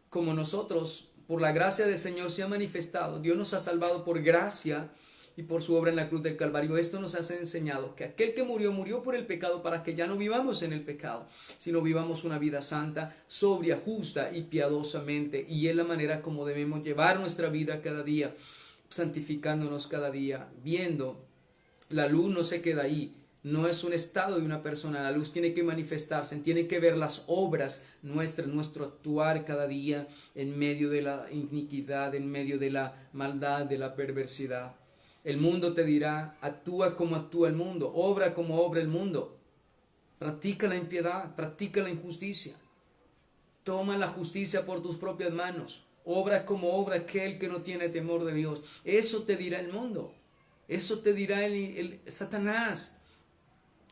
Como nosotros, por la gracia del Señor se ha manifestado, Dios nos ha salvado por gracia y por su obra en la cruz del Calvario. Esto nos ha enseñado que aquel que murió, murió por el pecado para que ya no vivamos en el pecado, sino vivamos una vida santa, sobria, justa y piadosamente. Y es la manera como debemos llevar nuestra vida cada día, santificándonos cada día, viendo. La luz no se queda ahí, no es un estado de una persona, la luz tiene que manifestarse, tiene que ver las obras nuestras, nuestro actuar cada día en medio de la iniquidad, en medio de la maldad, de la perversidad. El mundo te dirá, actúa como actúa el mundo, obra como obra el mundo, practica la impiedad, practica la injusticia, toma la justicia por tus propias manos, obra como obra aquel que no tiene temor de Dios. Eso te dirá el mundo. Eso te dirá el Satanás.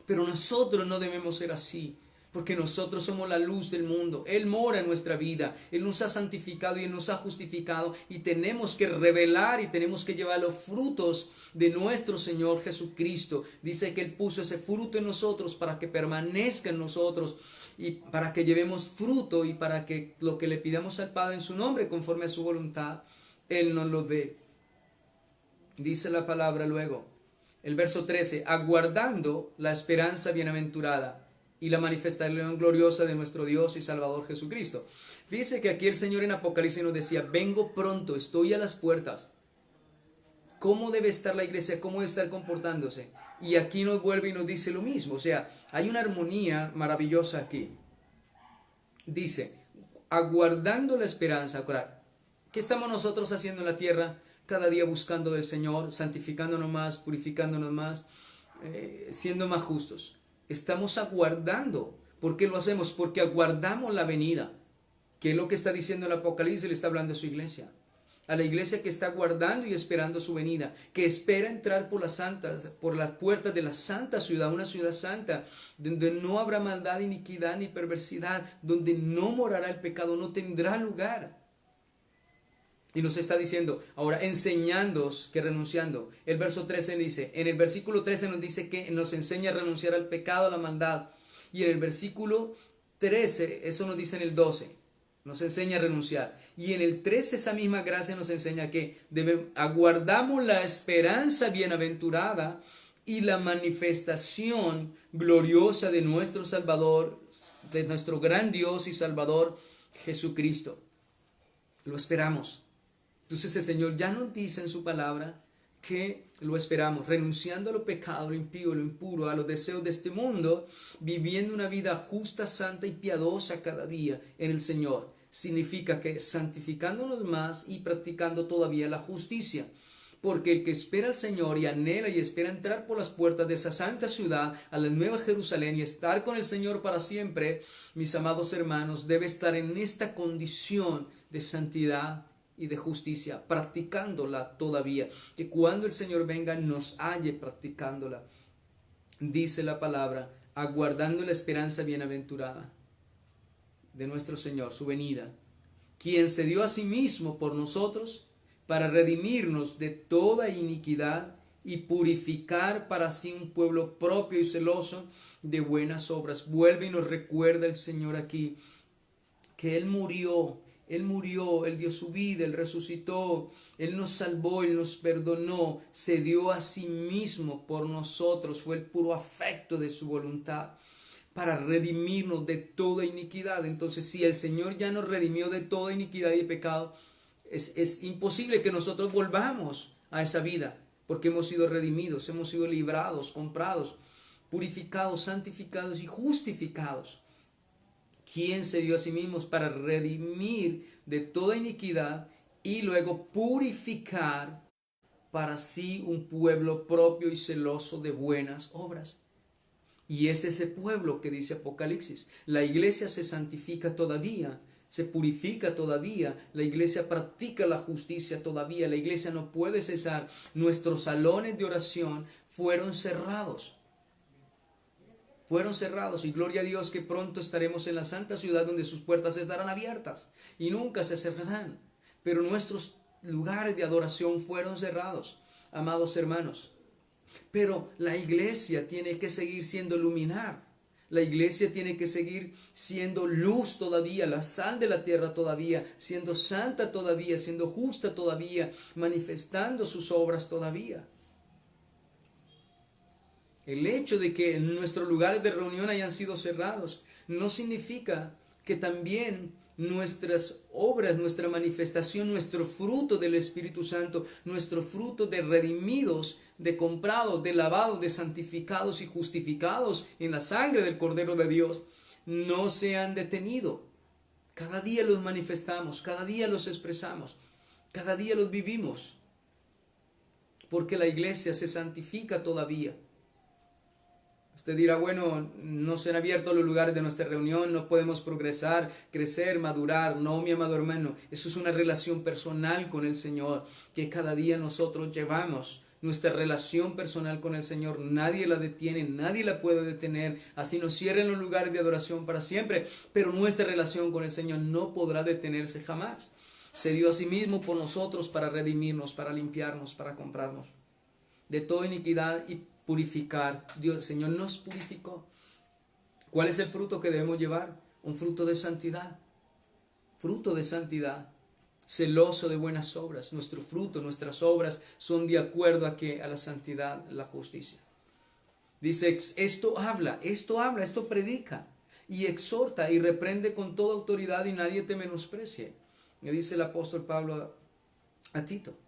Pero nosotros no debemos ser así, porque nosotros somos la luz del mundo. Él mora en nuestra vida, Él nos ha santificado y Él nos ha justificado, y tenemos que revelar y tenemos que llevar los frutos de nuestro Señor Jesucristo. Dice que Él puso ese fruto en nosotros para que permanezca en nosotros y para que llevemos fruto, y para que lo que le pidamos al Padre en su nombre, conforme a su voluntad, Él nos lo dé. Dice la palabra luego, el verso 13, aguardando la esperanza bienaventurada y la manifestación gloriosa de nuestro Dios y Salvador Jesucristo. Fíjese que aquí el Señor en Apocalipsis nos decía, vengo pronto, estoy a las puertas. ¿Cómo debe estar la iglesia? ¿Cómo debe estar comportándose? Y aquí nos vuelve y nos dice lo mismo. O sea, hay una armonía maravillosa aquí. Dice, aguardando la esperanza. ¿Qué estamos nosotros haciendo en la tierra? Cada día buscando del Señor, santificándonos más, purificándonos más, siendo más justos. Estamos aguardando. ¿Por qué lo hacemos? Porque aguardamos la venida. ¿Qué es lo que está diciendo el Apocalipsis? Le está hablando a su iglesia. A la iglesia que está guardando y esperando su venida, que espera entrar por las puertas de la santa ciudad, una ciudad santa, donde no habrá maldad, iniquidad ni perversidad, donde no morará el pecado, no tendrá lugar. Y nos está diciendo, ahora enseñándoos que renunciando. El verso 13 dice, en el versículo 13 nos dice que nos enseña a renunciar al pecado, a la maldad. Y en el versículo 13, eso nos dice en el 12. Nos enseña a renunciar. Y en el 13 esa misma gracia nos enseña que aguardamos la esperanza bienaventurada y la manifestación gloriosa de nuestro Salvador, de nuestro gran Dios y Salvador Jesucristo. Lo esperamos. Entonces el Señor ya nos dice en su palabra que lo esperamos, renunciando a lo pecado, lo impío, lo impuro, a los deseos de este mundo, viviendo una vida justa, santa y piadosa cada día en el Señor. Significa que santificándonos más y practicando todavía la justicia. Porque el que espera al Señor y anhela y espera entrar por las puertas de esa santa ciudad, a la nueva Jerusalén, y estar con el Señor para siempre, mis amados hermanos, debe estar en esta condición de santidad y de justicia, practicándola todavía, que cuando el Señor venga nos halle practicándola. Dice la palabra, aguardando la esperanza bienaventurada de nuestro Señor, su venida, quien se dio a sí mismo por nosotros para redimirnos de toda iniquidad y purificar para sí un pueblo propio y celoso de buenas obras. Vuelve y nos recuerda el Señor aquí que Él murió, Él dio su vida, Él resucitó, Él nos salvó, Él nos perdonó, se dio a sí mismo por nosotros, fue el puro afecto de su voluntad para redimirnos de toda iniquidad. Entonces, si el Señor ya nos redimió de toda iniquidad y pecado, es imposible que nosotros volvamos a esa vida, porque hemos sido redimidos, hemos sido librados, comprados, purificados, santificados y justificados. Quien se dio a sí mismo para redimir de toda iniquidad y luego purificar para sí un pueblo propio y celoso de buenas obras. Y es ese pueblo que dice Apocalipsis. La iglesia se santifica todavía, se purifica todavía, la iglesia practica la justicia todavía, la iglesia no puede cesar. Nuestros salones de oración fueron cerrados. Fueron cerrados y gloria a Dios que pronto estaremos en la santa ciudad donde sus puertas estarán abiertas y nunca se cerrarán. Pero nuestros lugares de adoración fueron cerrados, amados hermanos. Pero la iglesia tiene que seguir siendo luminar. La iglesia tiene que seguir siendo luz todavía, la sal de la tierra todavía, siendo santa todavía, siendo justa todavía, manifestando sus obras todavía. El hecho de que nuestros lugares de reunión hayan sido cerrados no significa que también nuestras obras, nuestra manifestación, nuestro fruto del Espíritu Santo, nuestro fruto de redimidos, de comprados, de lavados, de santificados y justificados en la sangre del Cordero de Dios, no se han detenido. Cada día los manifestamos, cada día los expresamos, cada día los vivimos, porque la iglesia se santifica todavía. Usted dirá, bueno, no se han abierto los lugares de nuestra reunión, no podemos progresar, crecer, madurar. No, mi amado hermano, eso es una relación personal con el Señor, que cada día nosotros llevamos. Nuestra relación personal con el Señor, nadie la detiene, nadie la puede detener. Así nos cierren los lugares de adoración para siempre, pero nuestra relación con el Señor no podrá detenerse jamás. Se dio a sí mismo por nosotros para redimirnos, para limpiarnos, para comprarnos de toda iniquidad y purificar. Dios, el Señor nos purificó. ¿Cuál es el fruto que debemos llevar? Un fruto de santidad. Fruto de santidad. Celoso de buenas obras. Nuestro fruto, nuestras obras son de acuerdo a la santidad, la justicia. Dice, esto habla, esto predica y exhorta y reprende con toda autoridad y nadie te menosprecie. Me dice el apóstol Pablo a Tito.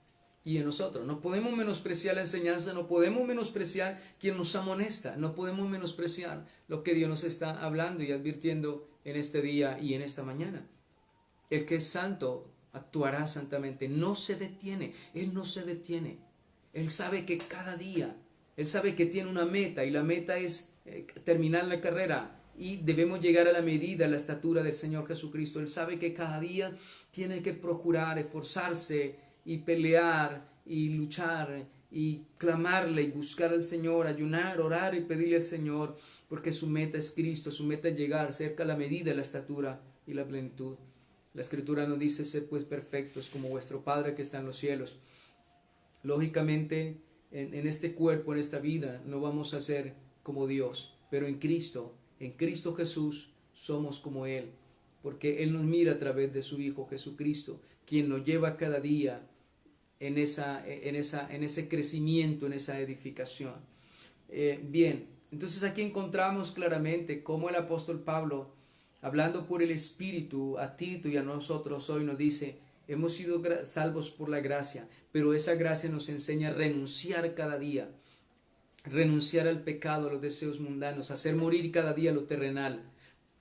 Y en nosotros, no podemos menospreciar la enseñanza, no podemos menospreciar quien nos amonesta, no podemos menospreciar lo que Dios nos está hablando y advirtiendo en este día y en esta mañana. El que es santo actuará santamente, no se detiene, Él no se detiene. Él sabe que cada día Él sabe que tiene una meta y la meta es terminar la carrera y debemos llegar a la medida, a la estatura del Señor Jesucristo. Él sabe que cada día tiene que procurar, esforzarse y pelear y luchar y clamarle y buscar al Señor, ayunar, orar y pedirle al Señor, porque su meta es Cristo, su meta es llegar cerca a la medida, la estatura y la plenitud. La Escritura nos dice: sed pues perfectos como vuestro Padre que está en los cielos. Lógicamente, en este cuerpo, en esta vida, no vamos a ser como Dios, pero en Cristo Jesús, somos como Él, porque Él nos mira a través de su Hijo Jesucristo, quien nos lleva cada día en ese crecimiento, en esa edificación. Bien, entonces aquí encontramos claramente cómo el apóstol Pablo, hablando por el Espíritu a Tito y a nosotros hoy, nos dice: hemos sido salvos por la gracia, pero esa gracia nos enseña a renunciar cada día, renunciar al pecado, a los deseos mundanos, hacer morir cada día lo terrenal.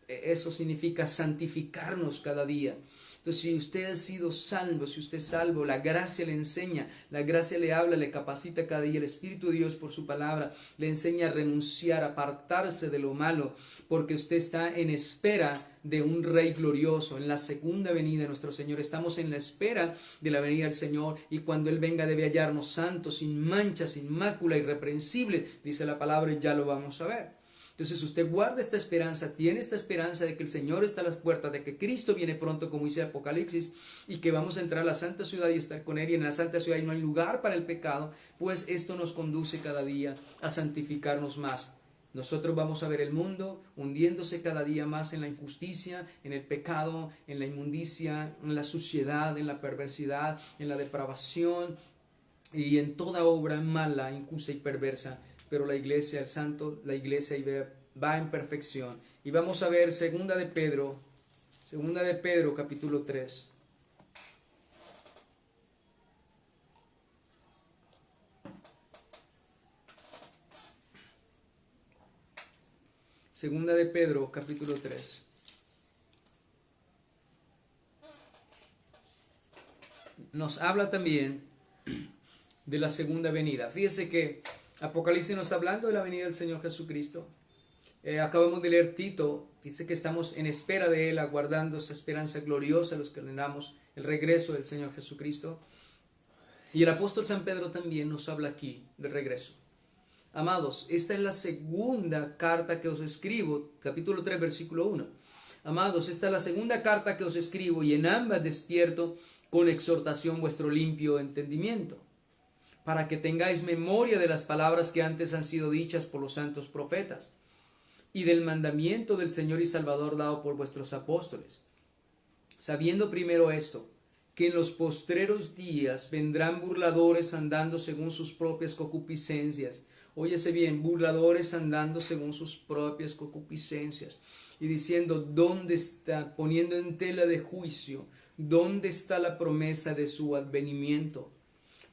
Eso significa santificarnos cada día. Entonces, si usted ha sido salvo, si usted es salvo, la gracia le enseña, la gracia le habla, le capacita cada día. El Espíritu de Dios, por su palabra, le enseña a renunciar, a apartarse de lo malo, porque usted está en espera de un Rey glorioso, en la segunda venida de nuestro Señor. Estamos en la espera de la venida del Señor, y cuando Él venga debe hallarnos santos, sin mancha, sin mácula, irreprensible, dice la palabra, y ya lo vamos a ver. Entonces usted guarda esta esperanza, tiene esta esperanza de que el Señor está a las puertas, de que Cristo viene pronto, como dice Apocalipsis, y que vamos a entrar a la santa ciudad y estar con Él, y en la santa ciudad no hay lugar para el pecado. Pues esto nos conduce cada día a santificarnos más. Nosotros vamos a ver el mundo hundiéndose cada día más en la injusticia, en el pecado, en la inmundicia, en la suciedad, en la perversidad, en la depravación y en toda obra mala, injusta y perversa. Pero la iglesia, el santo, la iglesia va en perfección. Y vamos a ver segunda de Pedro capítulo 3. Segunda de Pedro capítulo 3. Nos habla también de la segunda venida. Fíjese que Apocalipsis nos está hablando de la venida del Señor Jesucristo. Acabamos de leer Tito, dice que estamos en espera de Él, aguardando esa esperanza gloriosa, los que anhelamos el regreso del Señor Jesucristo. Y el apóstol San Pedro también nos habla aquí del regreso. Amados, esta es la segunda carta que os escribo, capítulo 3, versículo 1. Amados, esta es la segunda carta que os escribo, y en ambas despierto con exhortación vuestro limpio entendimiento, para que tengáis memoria de las palabras que antes han sido dichas por los santos profetas, y del mandamiento del Señor y Salvador dado por vuestros apóstoles, sabiendo primero esto, que en los postreros días vendrán burladores andando según sus propias concupiscencias. Óyese bien, burladores andando según sus propias concupiscencias, y diciendo: ¿dónde está? Poniendo en tela de juicio, ¿dónde está la promesa de su advenimiento?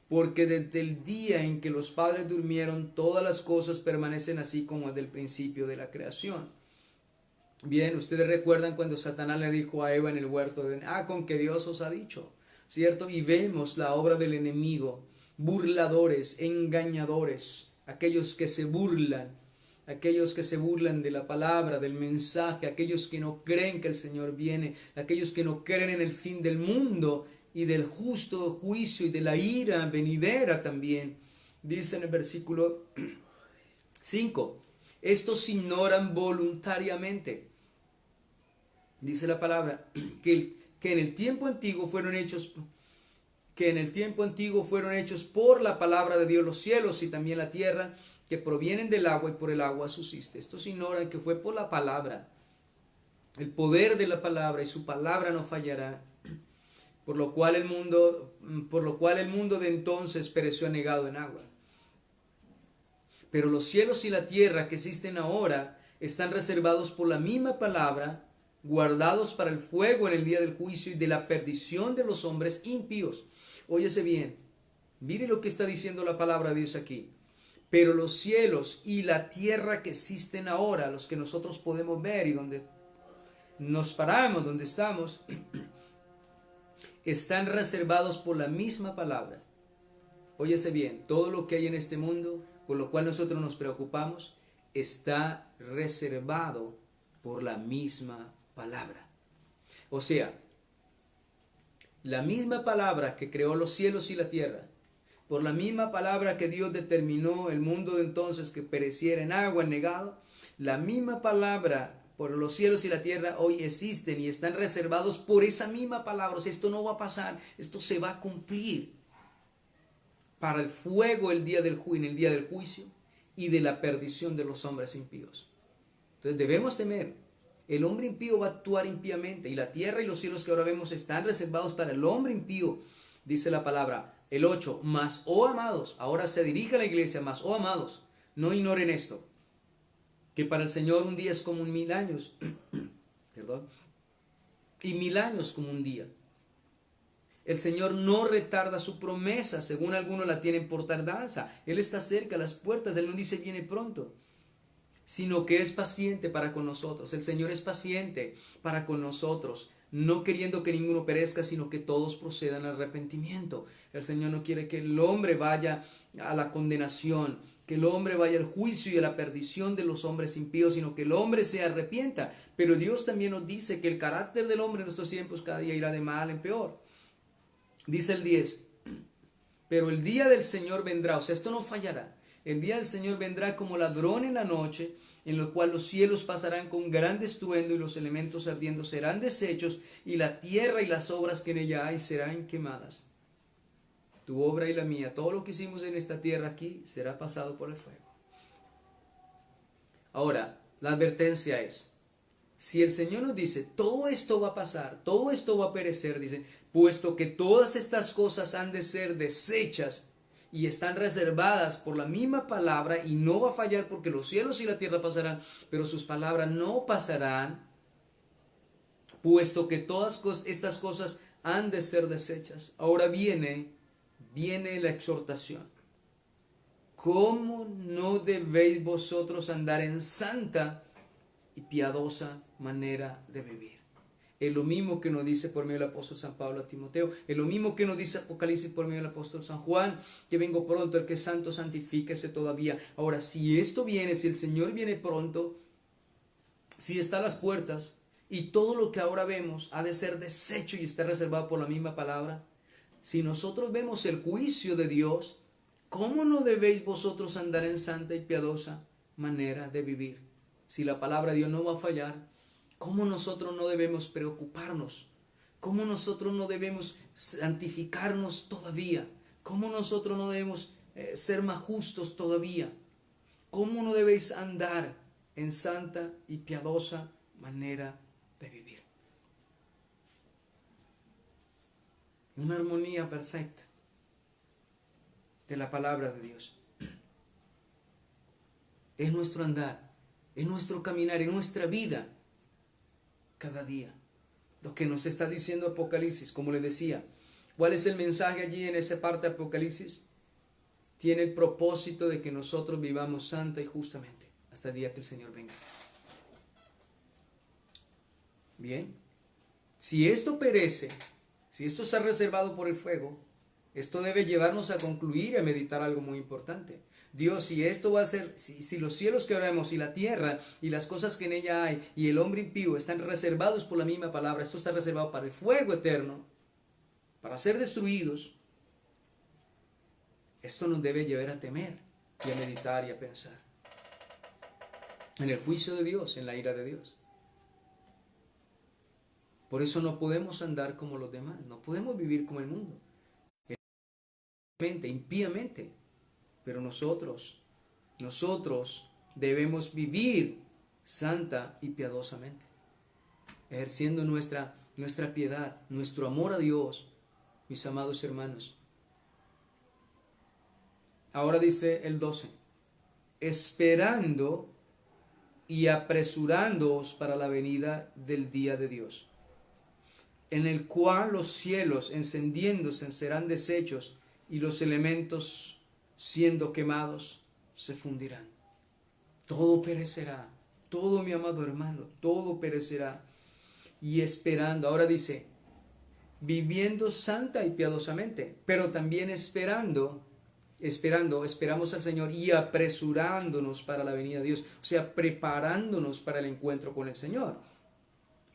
Porque desde el día en que los padres durmieron, todas las cosas permanecen así como desde el principio de la creación. Bien, ustedes recuerdan cuando Satanás le dijo a Eva en el huerto de Edén: con que Dios os ha dicho, ¿cierto? Y vemos la obra del enemigo, burladores, engañadores, aquellos que se burlan de la palabra, del mensaje, aquellos que no creen que el Señor viene, aquellos que no creen en el fin del mundo y del justo juicio y de la ira venidera también. Dice en el versículo 5, estos ignoran voluntariamente, dice la palabra, que en el tiempo antiguo fueron hechos por la palabra de Dios los cielos y también la tierra, que provienen del agua y por el agua subsiste. Estos ignoran que fue por la palabra, el poder de la palabra, y su palabra no fallará. Por lo cual el mundo de entonces pereció anegado en agua. Pero los cielos y la tierra que existen ahora están reservados por la misma palabra, guardados para el fuego en el día del juicio y de la perdición de los hombres impíos. Óyese bien, mire lo que está diciendo la palabra de Dios aquí. Pero los cielos y la tierra que existen ahora, los que nosotros podemos ver y donde nos paramos, donde estamos, están reservados por la misma palabra. Óyese bien, todo lo que hay en este mundo por lo cual nosotros nos preocupamos, está reservado por la misma palabra. O sea, la misma palabra que creó los cielos y la tierra, por la misma palabra que Dios determinó el mundo de entonces que pereciera en agua negado, la misma palabra por los cielos y la tierra hoy existen y están reservados por esa misma palabra. O sea, esto no va a pasar, esto se va a cumplir para el fuego en el día del juicio y de la perdición de los hombres impíos. Entonces debemos temer. El hombre impío va a actuar impíamente y la tierra y los cielos que ahora vemos están reservados para el hombre impío. Dice la palabra, el 8, mas, oh amados, ahora se dirige a la iglesia, mas, oh amados, no ignoren esto, que para el Señor un día es como 1000 años, perdón, y 1000 años como un día. El Señor no retarda su promesa, según algunos la tienen por tardanza. Él está cerca, a las puertas, Él no dice viene pronto, sino que es paciente para con nosotros. El Señor es paciente para con nosotros, no queriendo que ninguno perezca, sino que todos procedan al arrepentimiento. El Señor no quiere que el hombre vaya a la condenación, que el hombre vaya al juicio y a la perdición de los hombres impíos, sino que el hombre se arrepienta. Pero Dios también nos dice que el carácter del hombre en nuestros tiempos cada día irá de mal en peor. Dice el 10, pero el día del Señor vendrá, o sea, esto no fallará. El día del Señor vendrá como ladrón en la noche, en lo cual los cielos pasarán con gran estruendo y los elementos ardiendo serán deshechos y la tierra y las obras que en ella hay serán quemadas. Tu obra y la mía, todo lo que hicimos en esta tierra aquí será pasado por el fuego. Ahora, la advertencia es, si el Señor nos dice, todo esto va a pasar, todo esto va a perecer, dice, puesto que todas estas cosas han de ser deshechas y están reservadas por la misma palabra y no va a fallar porque los cielos y la tierra pasarán, pero sus palabras no pasarán, puesto que todas estas cosas han de ser deshechas. Ahora viene la exhortación. ¿Cómo no debéis vosotros andar en santa y piadosa manera de vivir? Es lo mismo que nos dice por medio del apóstol San Pablo a Timoteo, es lo mismo que nos dice Apocalipsis por medio del apóstol San Juan, que vengo pronto, el que es santo santifíquese todavía. Ahora, si esto viene, si el Señor viene pronto, si está a las puertas y todo lo que ahora vemos ha de ser deshecho y está reservado por la misma palabra, si nosotros vemos el juicio de Dios, ¿cómo no debéis vosotros andar en santa y piadosa manera de vivir? Si la palabra de Dios no va a fallar, ¿cómo nosotros no debemos preocuparnos? ¿Cómo nosotros no debemos santificarnos todavía? ¿Cómo nosotros no debemos ser más justos todavía? ¿Cómo no debéis andar en santa y piadosa manera de vivir? Una armonía perfecta de la palabra de Dios. Es nuestro andar, es nuestro caminar, es nuestra vida cada día. Lo que nos está diciendo Apocalipsis, como le decía, ¿cuál es el mensaje allí en esa parte de Apocalipsis? Tiene el propósito de que nosotros vivamos santa y justamente hasta el día que el Señor venga. Bien, si esto perece, si esto está reservado por el fuego, esto debe llevarnos a concluir y a meditar algo muy importante. Dios, si esto va a ser, si los cielos que oramos y la tierra y las cosas que en ella hay y el hombre impío están reservados por la misma palabra, esto está reservado para el fuego eterno, para ser destruidos, esto nos debe llevar a temer y a meditar y a pensar en el juicio de Dios, en la ira de Dios. Por eso no podemos andar como los demás, no podemos vivir como el mundo, impíamente. Pero nosotros debemos vivir santa y piadosamente, ejerciendo nuestra piedad, nuestro amor a Dios, mis amados hermanos. Ahora dice el 12, esperando y apresurándoos para la venida del día de Dios, en el cual los cielos encendiéndose serán deshechos y los elementos siendo quemados se fundirán. Todo perecerá, todo, mi amado hermano, todo perecerá. Y esperando, ahora dice, viviendo santa y piadosamente, pero también esperando esperamos al Señor y apresurándonos para la venida de Dios, o sea, preparándonos para el encuentro con el Señor,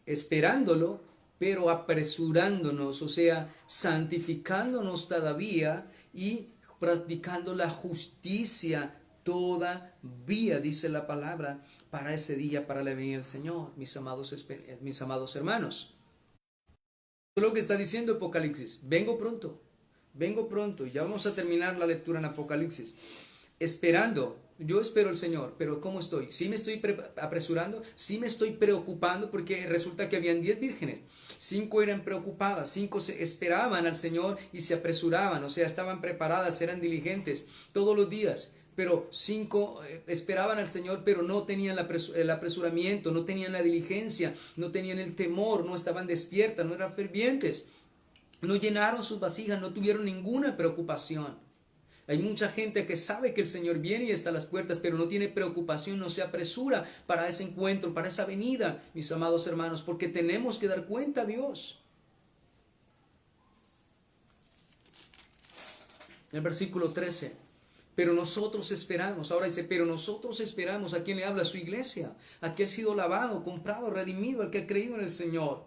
esperándolo, pero apresurándonos, o sea, santificándonos todavía y practicando la justicia todavía, dice la palabra, para ese día, para la venida del Señor, mis amados hermanos. Eso es lo que está diciendo Apocalipsis. Vengo pronto, ya vamos a terminar la lectura en Apocalipsis. Esperando, yo espero al Señor, pero ¿cómo estoy? ¿Sí me estoy apresurando? ¿Sí me estoy preocupando? Porque resulta que habían 10 vírgenes, 5 eran preocupadas, 5 esperaban al Señor y se apresuraban, o sea, estaban preparadas, eran diligentes todos los días. Pero 5 esperaban al Señor, pero no tenían el apresuramiento, no tenían la diligencia, no tenían el temor, no estaban despiertas, no eran fervientes, no llenaron sus vasijas, no tuvieron ninguna preocupación. Hay mucha gente que sabe que el Señor viene y está a las puertas, pero no tiene preocupación, no se apresura para ese encuentro, para esa venida, mis amados hermanos, porque tenemos que dar cuenta a Dios. El versículo 13. Pero nosotros esperamos, ahora dice, pero nosotros esperamos. ¿A quién le habla? A su iglesia, a que ha sido lavado, comprado, redimido, al que ha creído en el Señor.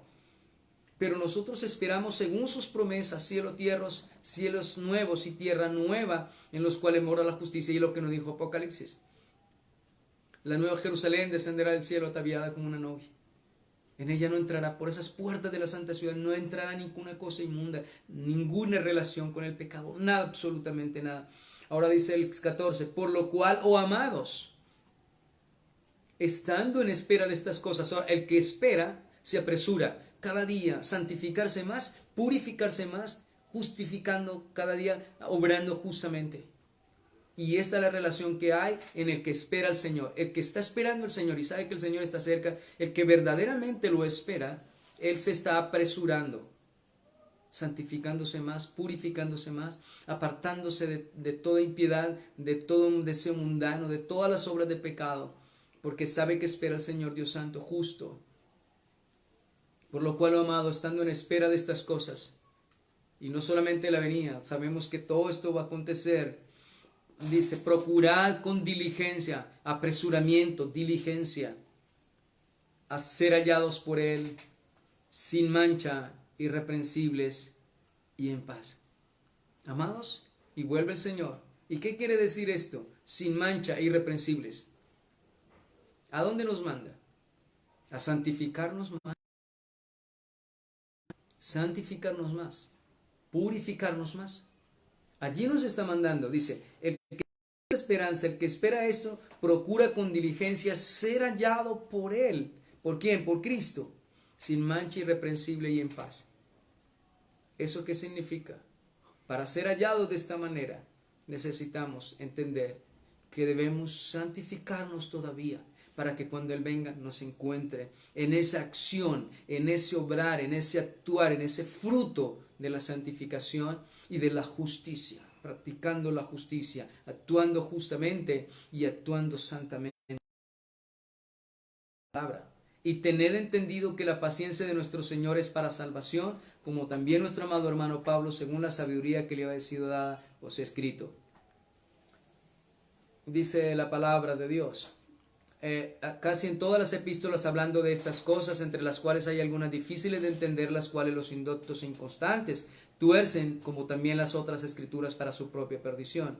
Pero nosotros esperamos según sus promesas, cielos nuevos y tierra nueva, en los cuales mora la justicia, y lo que nos dijo Apocalipsis. La nueva Jerusalén descenderá del cielo ataviada como una novia. En ella no entrará, por esas puertas de la santa ciudad, no entrará ninguna cosa inmunda, ninguna relación con el pecado, nada, absolutamente nada. Ahora dice el 14, por lo cual, oh amados, estando en espera de estas cosas, el que espera se apresura cada día, santificarse más, purificarse más, justificando cada día, obrando justamente. Y esta es la relación que hay en el que espera al Señor. El que está esperando al Señor y sabe que el Señor está cerca, el que verdaderamente lo espera, él se está apresurando, santificándose más, purificándose más, apartándose de toda impiedad, de todo un deseo mundano, de todas las obras de pecado, porque sabe que espera al Señor Dios Santo, justo. Por lo cual, oh amado, estando en espera de estas cosas, y no solamente la venida, sabemos que todo esto va a acontecer. Dice, procurad con diligencia, apresuramiento, diligencia, a ser hallados por Él, sin mancha, irreprensibles y en paz. Amados, y vuelve el Señor. ¿Y qué quiere decir esto? Sin mancha, irreprensibles. ¿A dónde nos manda? A santificarnos más. Santificarnos más. Purificarnos más. Allí nos está mandando, dice, el que esperanza, el que espera esto, procura con diligencia ser hallado por Él. ¿Por quién? Por Cristo, sin mancha, irreprensible y en paz. ¿Eso qué significa? Para ser hallados de esta manera, necesitamos entender que debemos santificarnos todavía, para que cuando Él venga nos encuentre en esa acción, en ese obrar, en ese actuar, en ese fruto de la santificación y de la justicia, practicando la justicia, actuando justamente y actuando santamente. Y tened entendido que la paciencia de nuestro Señor es para salvación, como también nuestro amado hermano Pablo, según la sabiduría que le ha sido dada, os he escrito. Dice la palabra de Dios. Casi en todas las epístolas hablando de estas cosas, entre las cuales hay algunas difíciles de entender, las cuales los indoctos e inconstantes tuercen, como también las otras escrituras, para su propia perdición.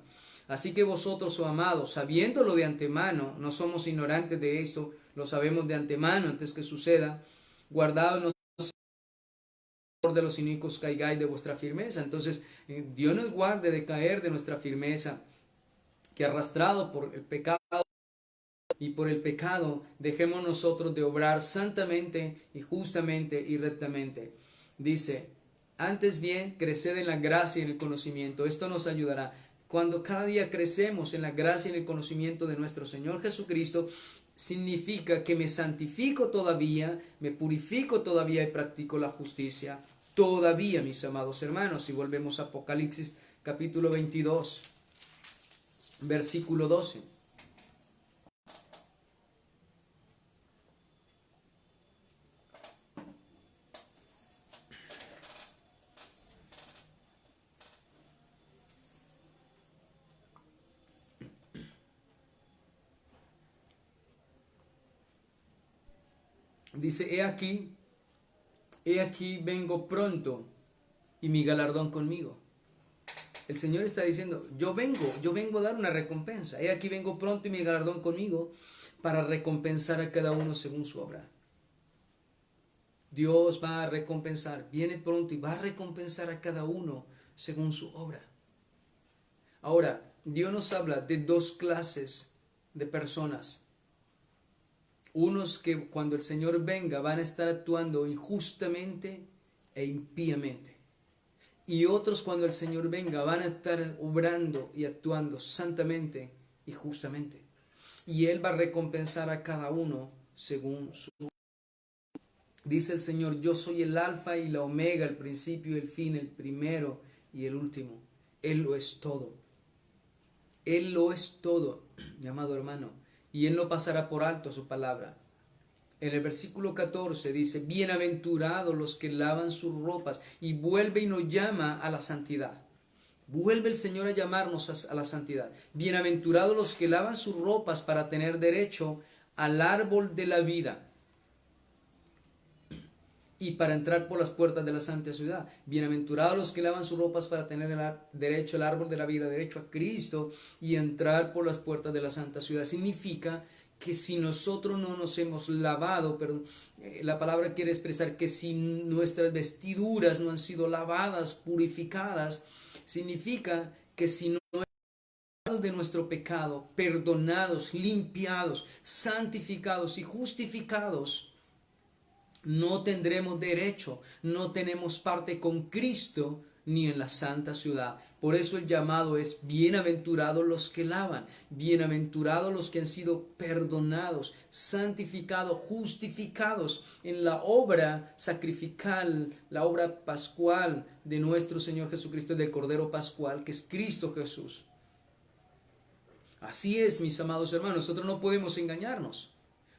Así que vosotros, oh amados, sabiéndolo de antemano, no somos ignorantes de esto, lo sabemos de antemano antes que suceda, guardaos de los inicuos caigáis de vuestra firmeza. Entonces Dios nos guarde de caer de nuestra firmeza, que arrastrado por el pecado y por el pecado dejemos nosotros de obrar santamente y justamente y rectamente. Dice, antes bien, creced en la gracia y en el conocimiento. Esto nos ayudará. Cuando cada día crecemos en la gracia y en el conocimiento de nuestro Señor Jesucristo, significa que me santifico todavía, me purifico todavía y practico la justicia todavía, mis amados hermanos. Y volvemos a Apocalipsis capítulo 22, versículo 12. Dice, he aquí vengo pronto y mi galardón conmigo. El Señor está diciendo, yo vengo a dar una recompensa. He aquí vengo pronto y mi galardón conmigo para recompensar a cada uno según su obra. Dios va a recompensar, viene pronto y va a recompensar a cada uno según su obra. Ahora, Dios nos habla de dos clases de personas. Unos que cuando el Señor venga van a estar actuando injustamente e impíamente. Y otros cuando el Señor venga van a estar obrando y actuando santamente y justamente. Y Él va a recompensar a cada uno según su. Dice el Señor, yo soy el alfa y la omega, el principio y el fin, el primero y el último. Él lo es todo. Él lo es todo, mi amado hermano. Y Él no pasará por alto su palabra. En el versículo 14 dice, bienaventurados los que lavan sus ropas, y vuelve y nos llama a la santidad. Vuelve el Señor a llamarnos a la santidad. Bienaventurados los que lavan sus ropas para tener derecho al árbol de la vida y para entrar por las puertas de la santa ciudad. Bienaventurados los que lavan sus ropas para tener derecho al árbol de la vida, derecho a Cristo y entrar por las puertas de la santa ciudad. Significa que si nosotros no nos hemos lavado, pero la palabra quiere expresar que si nuestras vestiduras no han sido lavadas, purificadas, significa que si no de nuestro pecado, perdonados, limpiados, santificados y justificados, no tendremos derecho, no tenemos parte con Cristo ni en la santa ciudad. Por eso el llamado es bienaventurados los que lavan, bienaventurados los que han sido perdonados, santificados, justificados en la obra sacrificial, la obra pascual de nuestro Señor Jesucristo, del Cordero Pascual, que es Cristo Jesús. Así es, mis amados hermanos, nosotros no podemos engañarnos.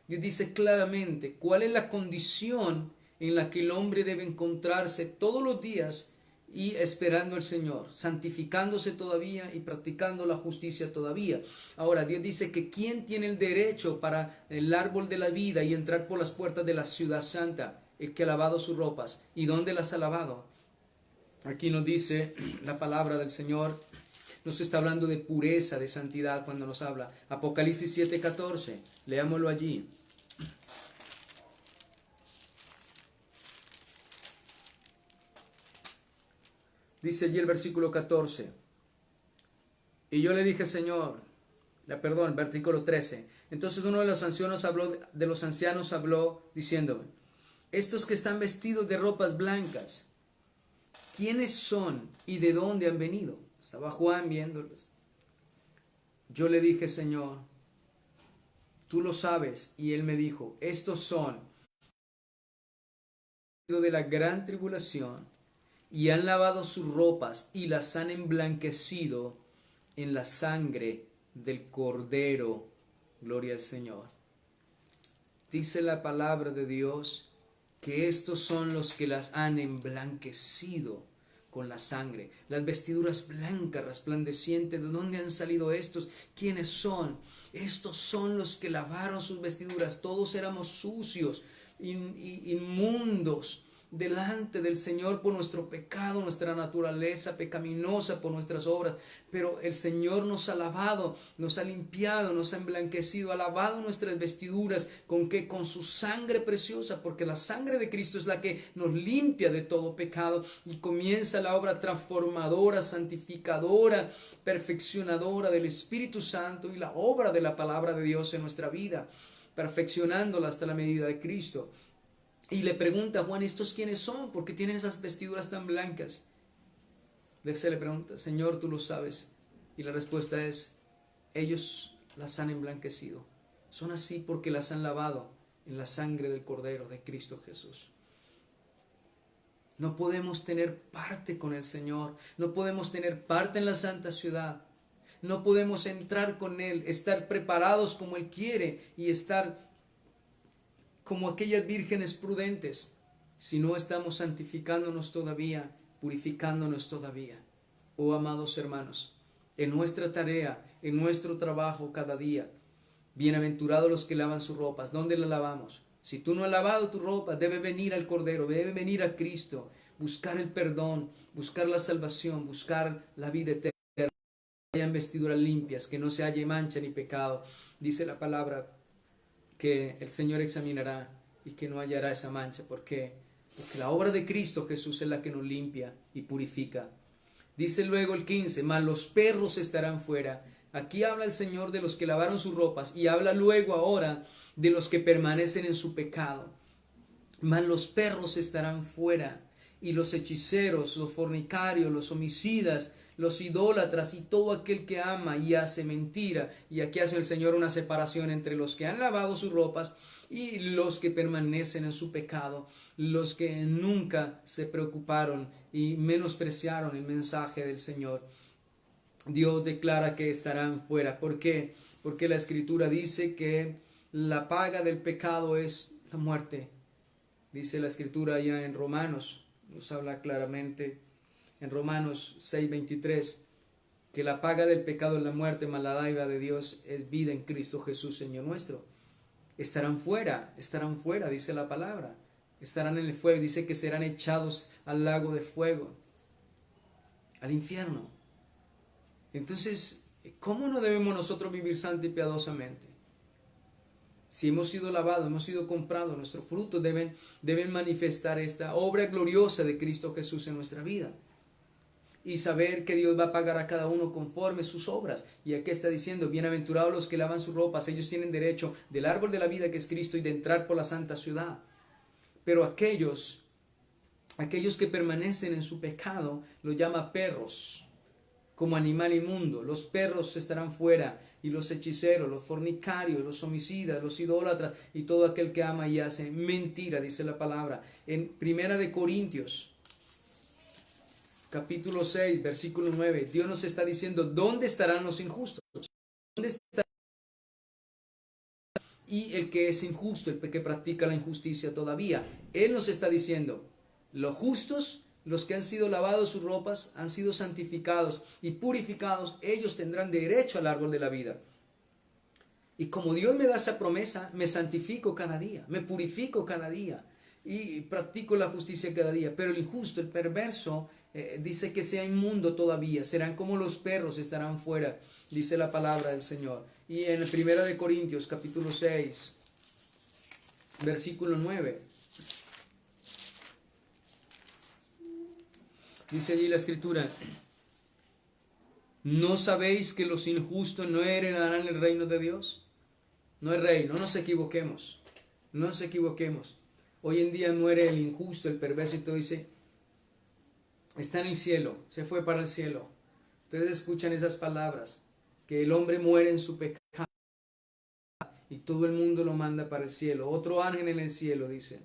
Dios dice claramente cuál es la condición en la que el hombre debe encontrarse todos los días y esperando al Señor, santificándose todavía y practicando la justicia todavía. Ahora, Dios dice que ¿quién tiene el derecho para el árbol de la vida y entrar por las puertas de la ciudad santa? El que ha lavado sus ropas. ¿Y dónde las ha lavado? Aquí nos dice la palabra del Señor. Nos está hablando de pureza, de santidad cuando nos habla. Apocalipsis 7:14. Leámoslo allí. Dice allí el versículo 14. Y yo le dije, Señor, versículo 13. Entonces uno de los ancianos habló diciéndome, estos que están vestidos de ropas blancas, ¿quiénes son y de dónde han venido? Estaba Juan viéndolos. Yo le dije, Señor, tú lo sabes. Y él me dijo, estos son de la gran tribulación y han lavado sus ropas y las han emblanquecido en la sangre del Cordero. Gloria al Señor. Dice la palabra de Dios que estos son los que las han emblanquecido con la sangre. Las vestiduras blancas, resplandecientes. ¿De dónde han salido estos? ¿Quiénes son? Estos son los que lavaron sus vestiduras. Todos éramos sucios, inmundos delante del Señor por nuestro pecado, nuestra naturaleza pecaminosa, por nuestras obras, pero el Señor nos ha lavado, nos ha limpiado, nos ha emblanquecido, ha lavado nuestras vestiduras. ¿Con qué? Con su sangre preciosa, porque la sangre de Cristo es la que nos limpia de todo pecado y comienza la obra transformadora, santificadora, perfeccionadora del Espíritu Santo y la obra de la palabra de Dios en nuestra vida, perfeccionándola hasta la medida de Cristo. Y le pregunta a Juan, ¿estos quiénes son? ¿Por qué tienen esas vestiduras tan blancas? Se le pregunta, Señor, tú lo sabes. Y la respuesta es, ellos las han emblanquecido. Son así porque las han lavado en la sangre del Cordero de Cristo Jesús. No podemos tener parte con el Señor. No podemos tener parte en la santa ciudad. No podemos entrar con Él, estar preparados como Él quiere y estar como aquellas vírgenes prudentes, si no estamos santificándonos todavía, purificándonos todavía. Oh amados hermanos, en nuestra tarea, en nuestro trabajo cada día, bienaventurados los que lavan sus ropas. ¿Dónde la lavamos? Si tú no has lavado tu ropa, debe venir al Cordero, debe venir a Cristo, buscar el perdón, buscar la salvación, buscar la vida eterna. Que hayan vestiduras limpias, que no se halle mancha ni pecado. Dice la palabra que el Señor examinará y que no hallará esa mancha. ¿Por qué? Porque la obra de Cristo Jesús es la que nos limpia y purifica. Dice luego el 15, mas los perros estarán fuera. Aquí habla el Señor de los que lavaron sus ropas y habla luego ahora de los que permanecen en su pecado. Mas los perros estarán fuera, y los hechiceros, los fornicarios, los homicidas, los idólatras y todo aquel que ama y hace mentira. Y aquí hace el Señor una separación entre los que han lavado sus ropas y los que permanecen en su pecado, los que nunca se preocuparon y menospreciaron el mensaje del Señor. Dios declara que estarán fuera. ¿Por qué? Porque la Escritura dice que la paga del pecado es la muerte. Dice la Escritura ya en Romanos, nos habla claramente en Romanos 6:23, que la paga del pecado es la muerte, mas la dádiva de Dios es vida en Cristo Jesús, Señor nuestro. Estarán fuera, dice la palabra. Estarán en el fuego, dice que serán echados al lago de fuego, al infierno. Entonces, ¿cómo no debemos nosotros vivir santo y piadosamente? Si hemos sido lavados, hemos sido comprados, nuestros frutos deben manifestar esta obra gloriosa de Cristo Jesús en nuestra vida. Y saber que Dios va a pagar a cada uno conforme sus obras. Y aquí está diciendo, bienaventurados los que lavan sus ropas, ellos tienen derecho del árbol de la vida que es Cristo y de entrar por la santa ciudad. Pero aquellos que permanecen en su pecado, los llama perros, como animal inmundo. Los perros estarán fuera, y los hechiceros, los fornicarios, los homicidas, los idólatras y todo aquel que ama y hace mentira, dice la palabra. En 1 Corintios capítulo 6, versículo 9, Dios nos está diciendo, ¿dónde estarán los injustos? ¿Dónde estará? Y el que es injusto, el que practica la injusticia todavía. Él nos está diciendo, los justos, los que han sido lavados sus ropas, han sido santificados y purificados, ellos tendrán derecho al árbol de la vida. Y como Dios me da esa promesa, me santifico cada día, me purifico cada día y practico la justicia cada día. Pero el injusto, el perverso, dice que sea inmundo todavía, serán como los perros, estarán fuera, dice la palabra del Señor. Y en 1 Corintios capítulo 6, versículo 9, dice allí la Escritura, ¿no sabéis que los injustos no heredarán el reino de Dios? No es rey, no nos equivoquemos, no nos equivoquemos. Hoy en día muere el injusto, el perverso, y todo dice, está en el cielo, se fue para el cielo. Ustedes escuchan esas palabras, que el hombre muere en su pecado y todo el mundo lo manda para el cielo. Otro ángel en el cielo, dice.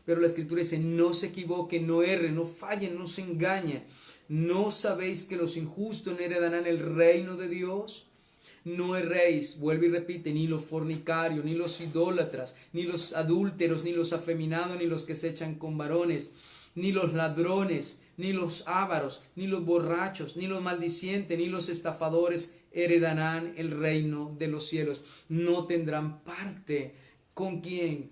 Pero la Escritura dice, no se equivoquen, no erren, no fallen, no se engañen. ¿No sabéis que los injustos no heredarán el reino de Dios? No erréis, vuelve y repite, ni los fornicarios, ni los idólatras, ni los adúlteros, ni los afeminados, ni los que se echan con varones, ni los ladrones, ni los ávaros, ni los borrachos, ni los maldicientes, ni los estafadores heredarán el reino de los cielos. No tendrán parte. ¿Con quién?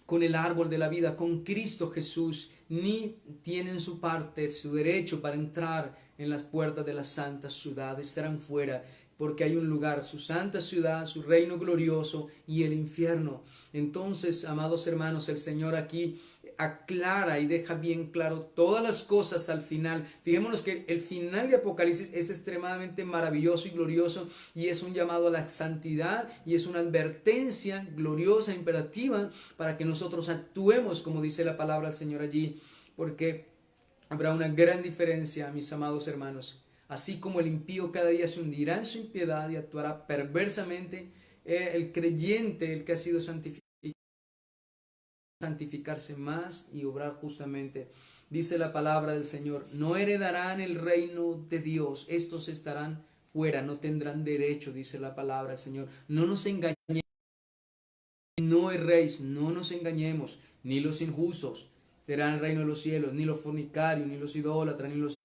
Con el árbol de la vida, con Cristo Jesús, ni tienen su parte, su derecho para entrar en las puertas de la santa ciudad. Estarán fuera, porque hay un lugar, su santa ciudad, su reino glorioso y el infierno. Entonces, amados hermanos, el Señor aquí aclara y deja bien claro todas las cosas al final. Fijémonos que el final de Apocalipsis es extremadamente maravilloso y glorioso, y es un llamado a la santidad y es una advertencia gloriosa, imperativa, para que nosotros actuemos como dice la palabra del Señor allí, porque habrá una gran diferencia, mis amados hermanos. Así como el impío cada día se hundirá en su impiedad y actuará perversamente, el creyente, el que ha sido santificarse más y obrar justamente. Dice la palabra del Señor, no heredarán el reino de Dios, estos estarán fuera, no tendrán derecho, dice la palabra del Señor. No nos engañemos, no erréis, no nos engañemos, ni los injustos serán el reino de los cielos, ni los fornicarios, ni los idólatras, ni los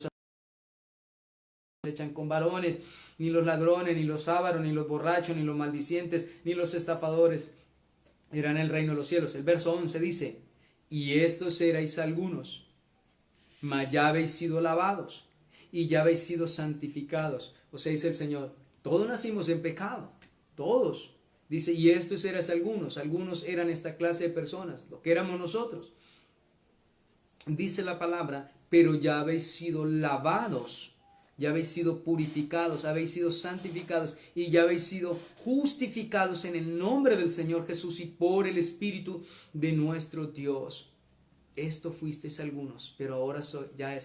echan con varones, ni los ladrones, ni los ávaros, ni los borrachos, ni los maldicientes, ni los estafadores Eran el reino de los cielos. El verso 11 dice, y estos erais algunos, mas ya habéis sido lavados y ya habéis sido santificados. O sea, dice el Señor, todos nacimos en pecado, todos. Dice, y estos erais algunos eran esta clase de personas, lo que éramos nosotros. Dice la palabra, pero ya habéis sido lavados, ya habéis sido purificados, habéis sido santificados y ya habéis sido justificados en el nombre del Señor Jesús y por el Espíritu de nuestro Dios. Esto fuisteis algunos, pero ahora ya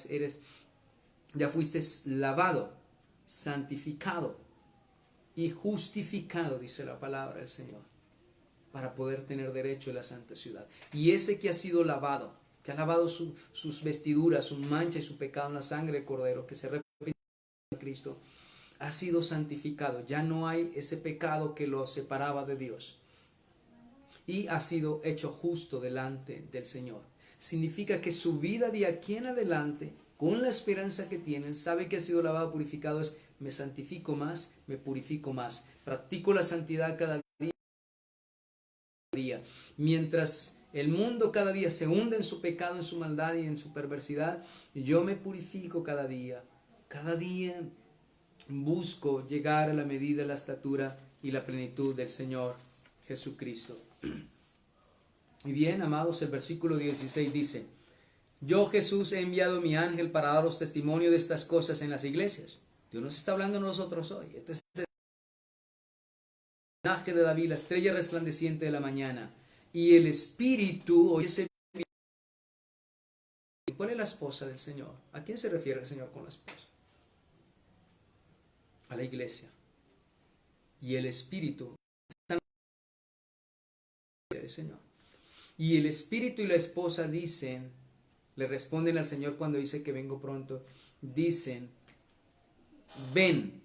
fuisteis lavado, santificado y justificado, dice la palabra del Señor, para poder tener derecho a la santa ciudad. Y ese que ha sido lavado, que ha lavado sus vestiduras, su mancha y su pecado en la sangre del Cordero, que se repite en Cristo, ha sido santificado. Ya no hay ese pecado que lo separaba de Dios. Y ha sido hecho justo delante del Señor. Significa que su vida de aquí en adelante, con la esperanza que tienen, sabe que ha sido lavado, purificado, es me santifico más, me purifico más. Practico la santidad cada día. Mientras el mundo cada día se hunde en su pecado, en su maldad y en su perversidad, yo me purifico cada día. Cada día busco llegar a la medida, la estatura y la plenitud del Señor Jesucristo. Y bien, amados, el versículo 16 dice, yo Jesús he enviado mi ángel para daros testimonio de estas cosas en las iglesias. Dios nos está hablando a nosotros hoy. Este es el personaje de David, la estrella resplandeciente de la mañana. Y el Espíritu, oye, ¿cuál es la esposa del Señor? ¿A quién se refiere el Señor con la esposa? A la iglesia. Y el Espíritu del Señor. Y el Espíritu y la esposa dicen, le responden al Señor cuando dice que vengo pronto, dicen, ven.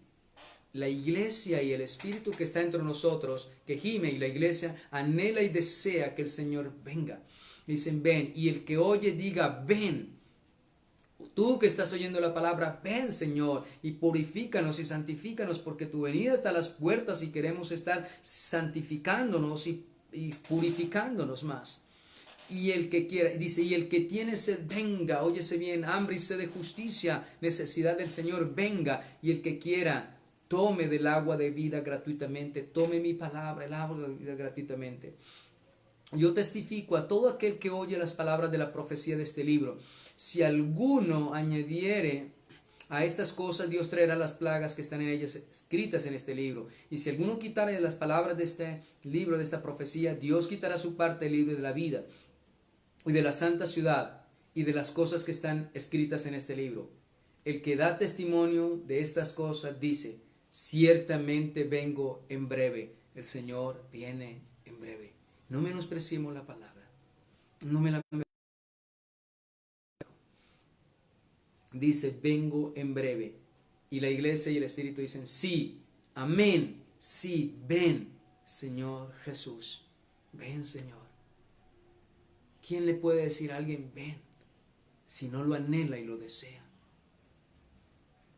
La iglesia y el Espíritu que está entre nosotros, que gime, y la iglesia anhela y desea que el Señor venga. Dicen, ven. Y el que oye diga, ven. Tú que estás oyendo la palabra, ven, Señor, y purifícanos y santifícanos, porque tu venida está a las puertas y queremos estar santificándonos y purificándonos más. Y el que quiera, dice, y el que tiene sed, venga, óyese bien, hambre y sed de justicia, necesidad del Señor, venga. Y el que quiera, tome del agua de vida gratuitamente, tome mi palabra, el agua de vida gratuitamente. Yo testifico a todo aquel que oye las palabras de la profecía de este libro. Si alguno añadiere a estas cosas, Dios traerá las plagas que están en ellas escritas en este libro. Y si alguno quitare las palabras de este libro, de esta profecía, Dios quitará su parte del libro de la vida y de la santa ciudad y de las cosas que están escritas en este libro. El que da testimonio de estas cosas dice, ciertamente vengo en breve. El Señor viene en breve. No menospreciemos la palabra. No me la dice, vengo en breve. Y la iglesia y el Espíritu dicen, sí, amén, sí, ven, Señor Jesús. Ven, Señor. ¿Quién le puede decir a alguien, ven, si no lo anhela y lo desea?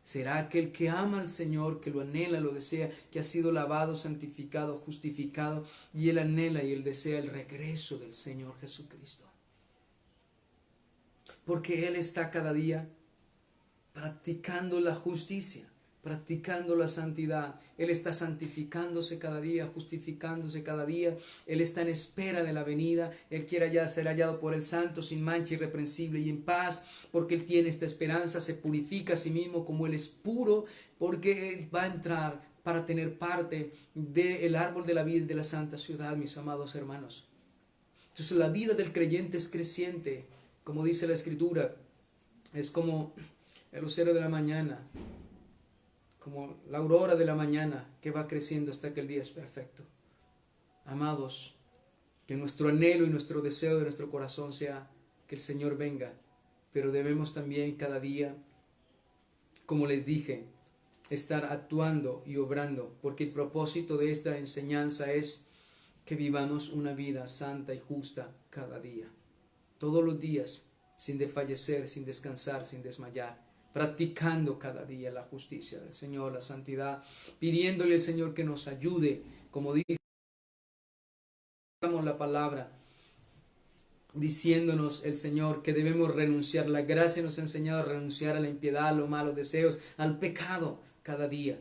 Será aquel que ama al Señor, que lo anhela, lo desea, que ha sido lavado, santificado, justificado, y él anhela y él desea el regreso del Señor Jesucristo. Porque Él está cada día practicando la justicia, practicando la santidad. Él está santificándose cada día, justificándose cada día. Él está en espera de la venida. Él quiere ya ser hallado por el santo, sin mancha, irreprensible y en paz, porque Él tiene esta esperanza, se purifica a sí mismo como Él es puro, porque Él va a entrar para tener parte del árbol de la vida de la santa ciudad, mis amados hermanos. Entonces la vida del creyente es creciente, como dice la Escritura, es como el lucero de la mañana, como la aurora de la mañana que va creciendo hasta que el día es perfecto. Amados, que nuestro anhelo y nuestro deseo de nuestro corazón sea que el Señor venga, pero debemos también cada día, como les dije, estar actuando y obrando, porque el propósito de esta enseñanza es que vivamos una vida santa y justa cada día, todos los días, sin desfallecer, sin descansar, sin desmayar, practicando cada día la justicia del Señor, la santidad, pidiéndole al Señor que nos ayude, como dije, escuchamos la palabra diciéndonos el Señor que debemos renunciar. La gracia nos ha enseñado a renunciar a la impiedad, a los malos deseos, al pecado cada día.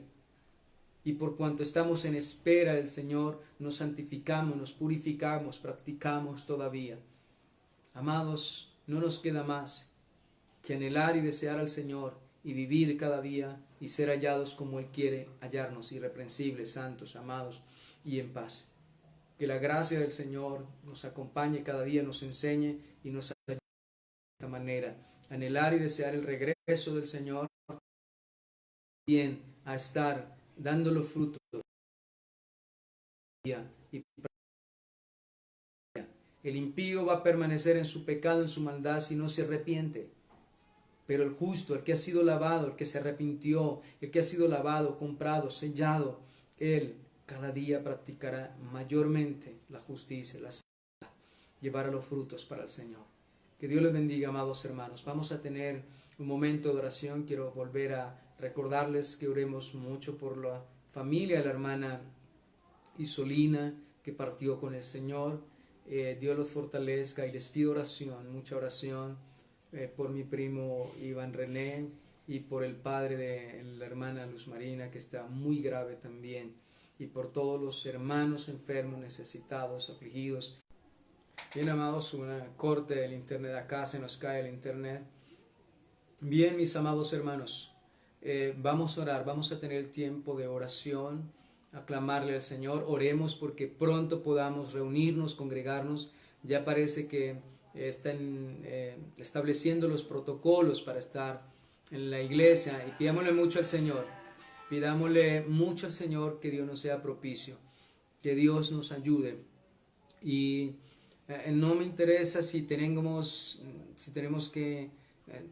Y por cuanto estamos en espera del Señor, nos santificamos, nos purificamos, practicamos todavía. Amados, no nos queda más que anhelar y desear al Señor y vivir cada día y ser hallados como Él quiere hallarnos, irreprensibles, santos, amados y en paz. Que la gracia del Señor nos acompañe cada día, nos enseñe y nos ayude de esta manera. Anhelar y desear el regreso del Señor, bien a estar dando los frutos y el impío va a permanecer en su pecado, en su maldad, si no se arrepiente. Pero el justo, el que ha sido lavado, el que se arrepintió, el que ha sido lavado, comprado, sellado, él cada día practicará mayormente la justicia, la santidad, llevará los frutos para el Señor. Que Dios les bendiga, amados hermanos. Vamos a tener un momento de oración. Quiero volver a recordarles que oremos mucho por la familia de la hermana Isolina, que partió con el Señor. Dios los fortalezca y les pido oración, mucha oración por mi primo Iván René y por el padre de la hermana Luz Marina, que está muy grave también, y por todos los hermanos enfermos, necesitados, afligidos. Bien, amados, una corte del internet, acá se nos cae el internet. Bien, mis amados hermanos, vamos a orar, vamos a tener tiempo de oración, aclamarle al Señor. Oremos porque pronto podamos reunirnos, congregarnos. Ya parece que están estableciendo los protocolos para estar en la iglesia, y pidámosle mucho al Señor, que Dios nos sea propicio, que Dios nos ayude. Y no me interesa si tenemos que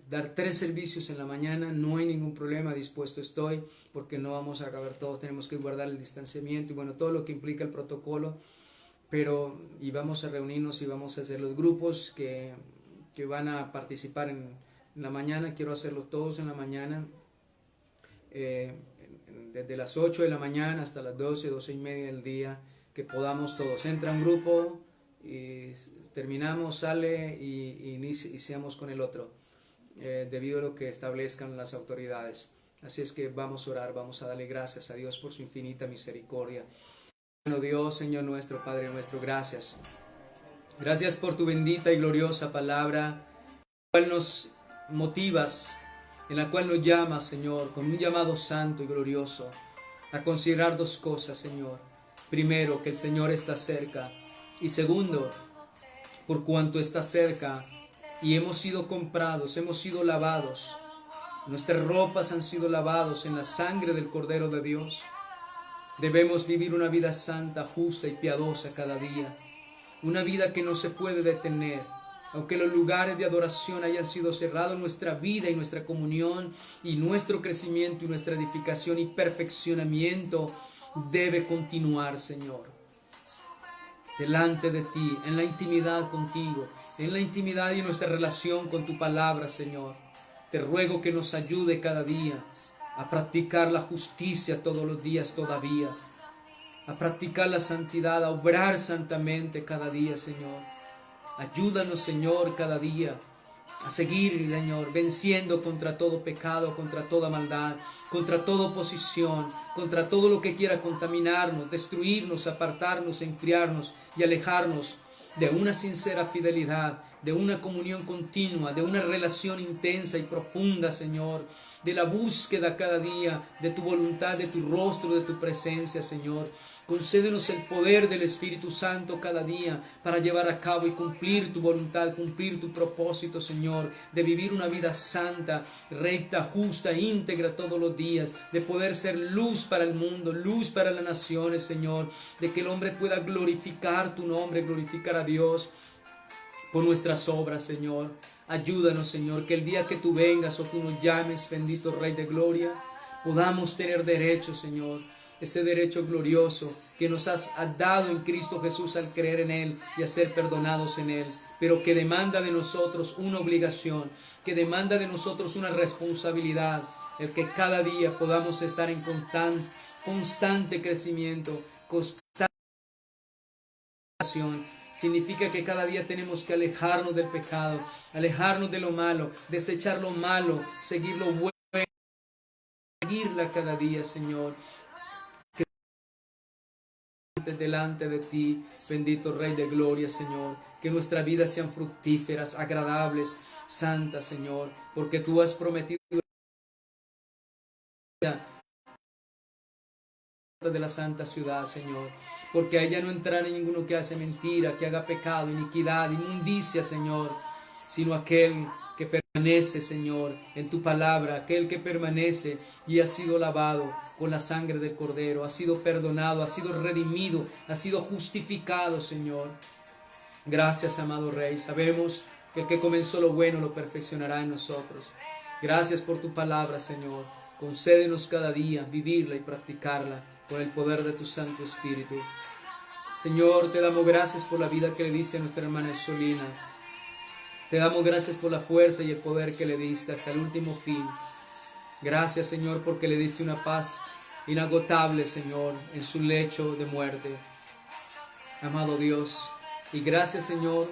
dar 3 servicios en la mañana, no hay ningún problema, dispuesto estoy, porque no vamos a acabar todos, tenemos que guardar el distanciamiento y bueno, todo lo que implica el protocolo, y vamos a reunirnos y vamos a hacer los grupos que van a participar en la mañana. Quiero hacerlo todos en la mañana, desde las 8 de la mañana hasta las 12 y media del día, que podamos todos. Entra un grupo y terminamos, sale y iniciamos con el otro, debido a lo que establezcan las autoridades. Así es que vamos a orar, vamos a darle gracias a Dios por su infinita misericordia. Bueno, Dios, Señor nuestro, Padre nuestro, gracias. Gracias por tu bendita y gloriosa palabra, en la cual nos motivas, en la cual nos llamas, Señor, con un llamado santo y glorioso, a considerar 2 cosas, Señor. Primero, que el Señor está cerca. Y segundo, por cuanto está cerca y hemos sido comprados, hemos sido lavados, nuestras ropas han sido lavados en la sangre del Cordero de Dios. Debemos vivir una vida santa, justa y piadosa cada día. Una vida que no se puede detener. Aunque los lugares de adoración hayan sido cerrados, nuestra vida y nuestra comunión y nuestro crecimiento y nuestra edificación y perfeccionamiento debe continuar, Señor. Delante de ti, en la intimidad contigo, en la intimidad y nuestra relación con tu palabra, Señor. Te ruego que nos ayude cada día a practicar la justicia todos los días todavía, a practicar la santidad, a obrar santamente cada día, Señor. Ayúdanos, Señor, cada día a seguir, Señor, venciendo contra todo pecado, contra toda maldad, contra toda oposición, contra todo lo que quiera contaminarnos, destruirnos, apartarnos, enfriarnos y alejarnos de una sincera fidelidad, de una comunión continua, de una relación intensa y profunda, Señor, de la búsqueda cada día de tu voluntad, de tu rostro, de tu presencia, Señor. Concédenos el poder del Espíritu Santo cada día para llevar a cabo y cumplir tu voluntad, cumplir tu propósito, Señor, de vivir una vida santa, recta, justa, íntegra todos los días, de poder ser luz para el mundo, luz para las naciones, Señor, de que el hombre pueda glorificar tu nombre, glorificar a Dios por nuestras obras, Señor. Ayúdanos, Señor, que el día que tú vengas o tú nos llames, bendito Rey de Gloria, podamos tener derecho, Señor, ese derecho glorioso que nos has dado en Cristo Jesús al creer en Él y a ser perdonados en Él, pero que demanda de nosotros una obligación, que demanda de nosotros una responsabilidad, el que cada día podamos estar en constante crecimiento, constante Significa que cada día tenemos que alejarnos del pecado, alejarnos de lo malo, desechar lo malo, seguir lo bueno, seguirla cada día, Señor. Delante de ti, bendito Rey de Gloria, Señor, que nuestras vidas sean fructíferas, agradables, santas, Señor, porque tú has prometido de la santa ciudad, Señor, porque a ella no entrará ninguno que hace mentira, que haga pecado, iniquidad, inmundicia, Señor, sino aquel que permanece, Señor, en tu palabra, aquel que permanece y ha sido lavado con la sangre del Cordero, ha sido perdonado, ha sido redimido, ha sido justificado, Señor. Gracias, amado Rey. Sabemos que el que comenzó lo bueno lo perfeccionará en nosotros. Gracias por tu palabra, Señor. Concédenos cada día vivirla y practicarla con el poder de tu Santo Espíritu. Señor, te damos gracias por la vida que le diste a nuestra hermana Solina. Te damos gracias por la fuerza y el poder que le diste hasta el último fin. Gracias, Señor, porque le diste una paz inagotable, Señor, en su lecho de muerte. Amado Dios, y gracias, Señor,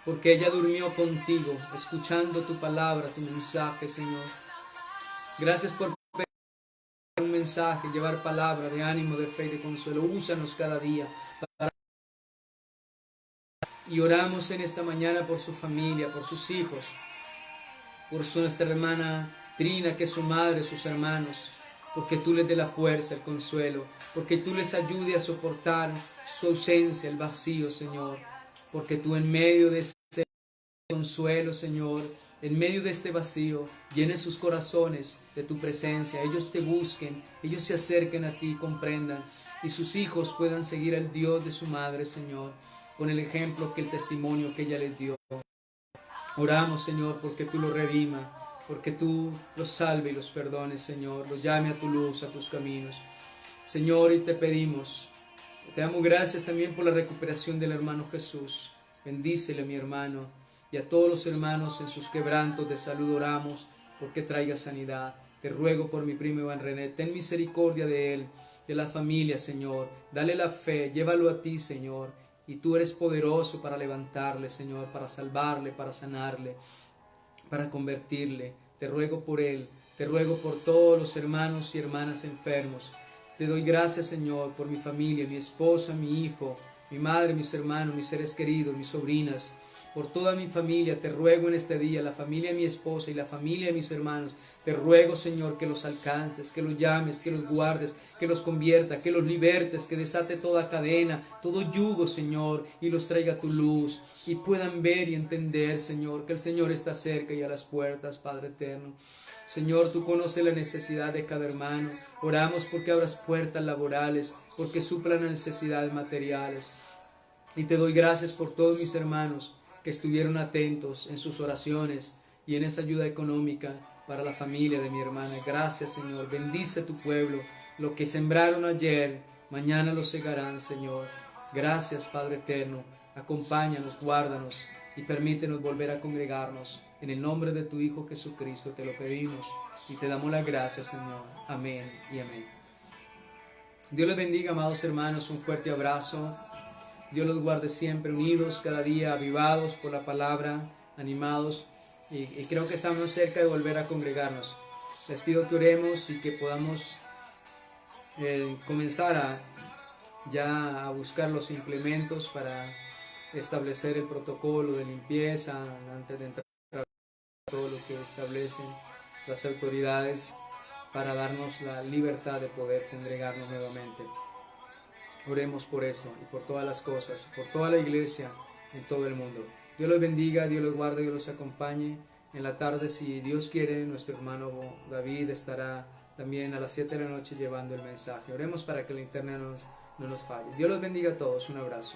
porque ella durmió contigo, escuchando tu palabra, tu mensaje, Señor. Gracias por un mensaje, llevar palabra de ánimo, de fe y de consuelo. Úsanos cada día. Y oramos en esta mañana por su familia, por sus hijos, por nuestra hermana Trina, que es su madre, sus hermanos, porque tú les dé la fuerza, el consuelo, porque tú les ayude a soportar su ausencia, el vacío, Señor, porque tú en medio de ese consuelo, Señor, en medio de este vacío, llenes sus corazones de tu presencia, ellos te busquen, ellos se acerquen a ti, comprendan, y sus hijos puedan seguir al Dios de su madre, Señor, con el ejemplo, que el testimonio que ella les dio. Oramos, Señor, porque tú los redimas, porque tú los salves y los perdones, Señor, los llame a tu luz, a tus caminos. Señor, y te pedimos, te damos gracias también por la recuperación del hermano Jesús. Bendícele a mi hermano y a todos los hermanos en sus quebrantos de salud. Oramos porque traiga sanidad. Te ruego por mi primo Iván René, ten misericordia de él, de la familia, Señor. Dale la fe, llévalo a ti, Señor. Y tú eres poderoso para levantarle, Señor, para salvarle, para sanarle, para convertirle. Te ruego por él, te ruego por todos los hermanos y hermanas enfermos. Te doy gracias, Señor, por mi familia, mi esposa, mi hijo, mi madre, mis hermanos, mis seres queridos, mis sobrinas, por toda mi familia. Te ruego en este día, la familia de mi esposa y la familia de mis hermanos. Te ruego, Señor, que los alcances, que los llames, que los guardes, que los convierta, que los libertes, que desate toda cadena, todo yugo, Señor, y los traiga a tu luz, y puedan ver y entender, Señor, que el Señor está cerca y a las puertas, Padre eterno. Señor, tú conoces la necesidad de cada hermano. Oramos porque abras puertas laborales, porque suplan las necesidades materiales. Y te doy gracias por todos mis hermanos que estuvieron atentos en sus oraciones y en esa ayuda económica para la familia de mi hermana. Gracias, Señor. Bendice tu pueblo. Lo que sembraron ayer, mañana lo segarán, Señor. Gracias, Padre eterno. Acompáñanos, guárdanos y permítenos volver a congregarnos. En el nombre de tu Hijo Jesucristo te lo pedimos y te damos las gracias, Señor. Amén y amén. Dios les bendiga, amados hermanos. Un fuerte abrazo. Dios los guarde siempre unidos, cada día avivados por la palabra, animados. Y creo que estamos cerca de volver a congregarnos. Les pido que oremos y que podamos comenzar ya a buscar los implementos para establecer el protocolo de limpieza antes de entrar a todo lo que establecen las autoridades para darnos la libertad de poder congregarnos nuevamente. Oremos por eso y por todas las cosas, por toda la iglesia en todo el mundo. Dios los bendiga, Dios los guarde, Dios los acompañe. En la tarde, si Dios quiere, nuestro hermano David estará también a las 7 de la noche llevando el mensaje. Oremos para que el internet no nos falle. Dios los bendiga a todos. Un abrazo.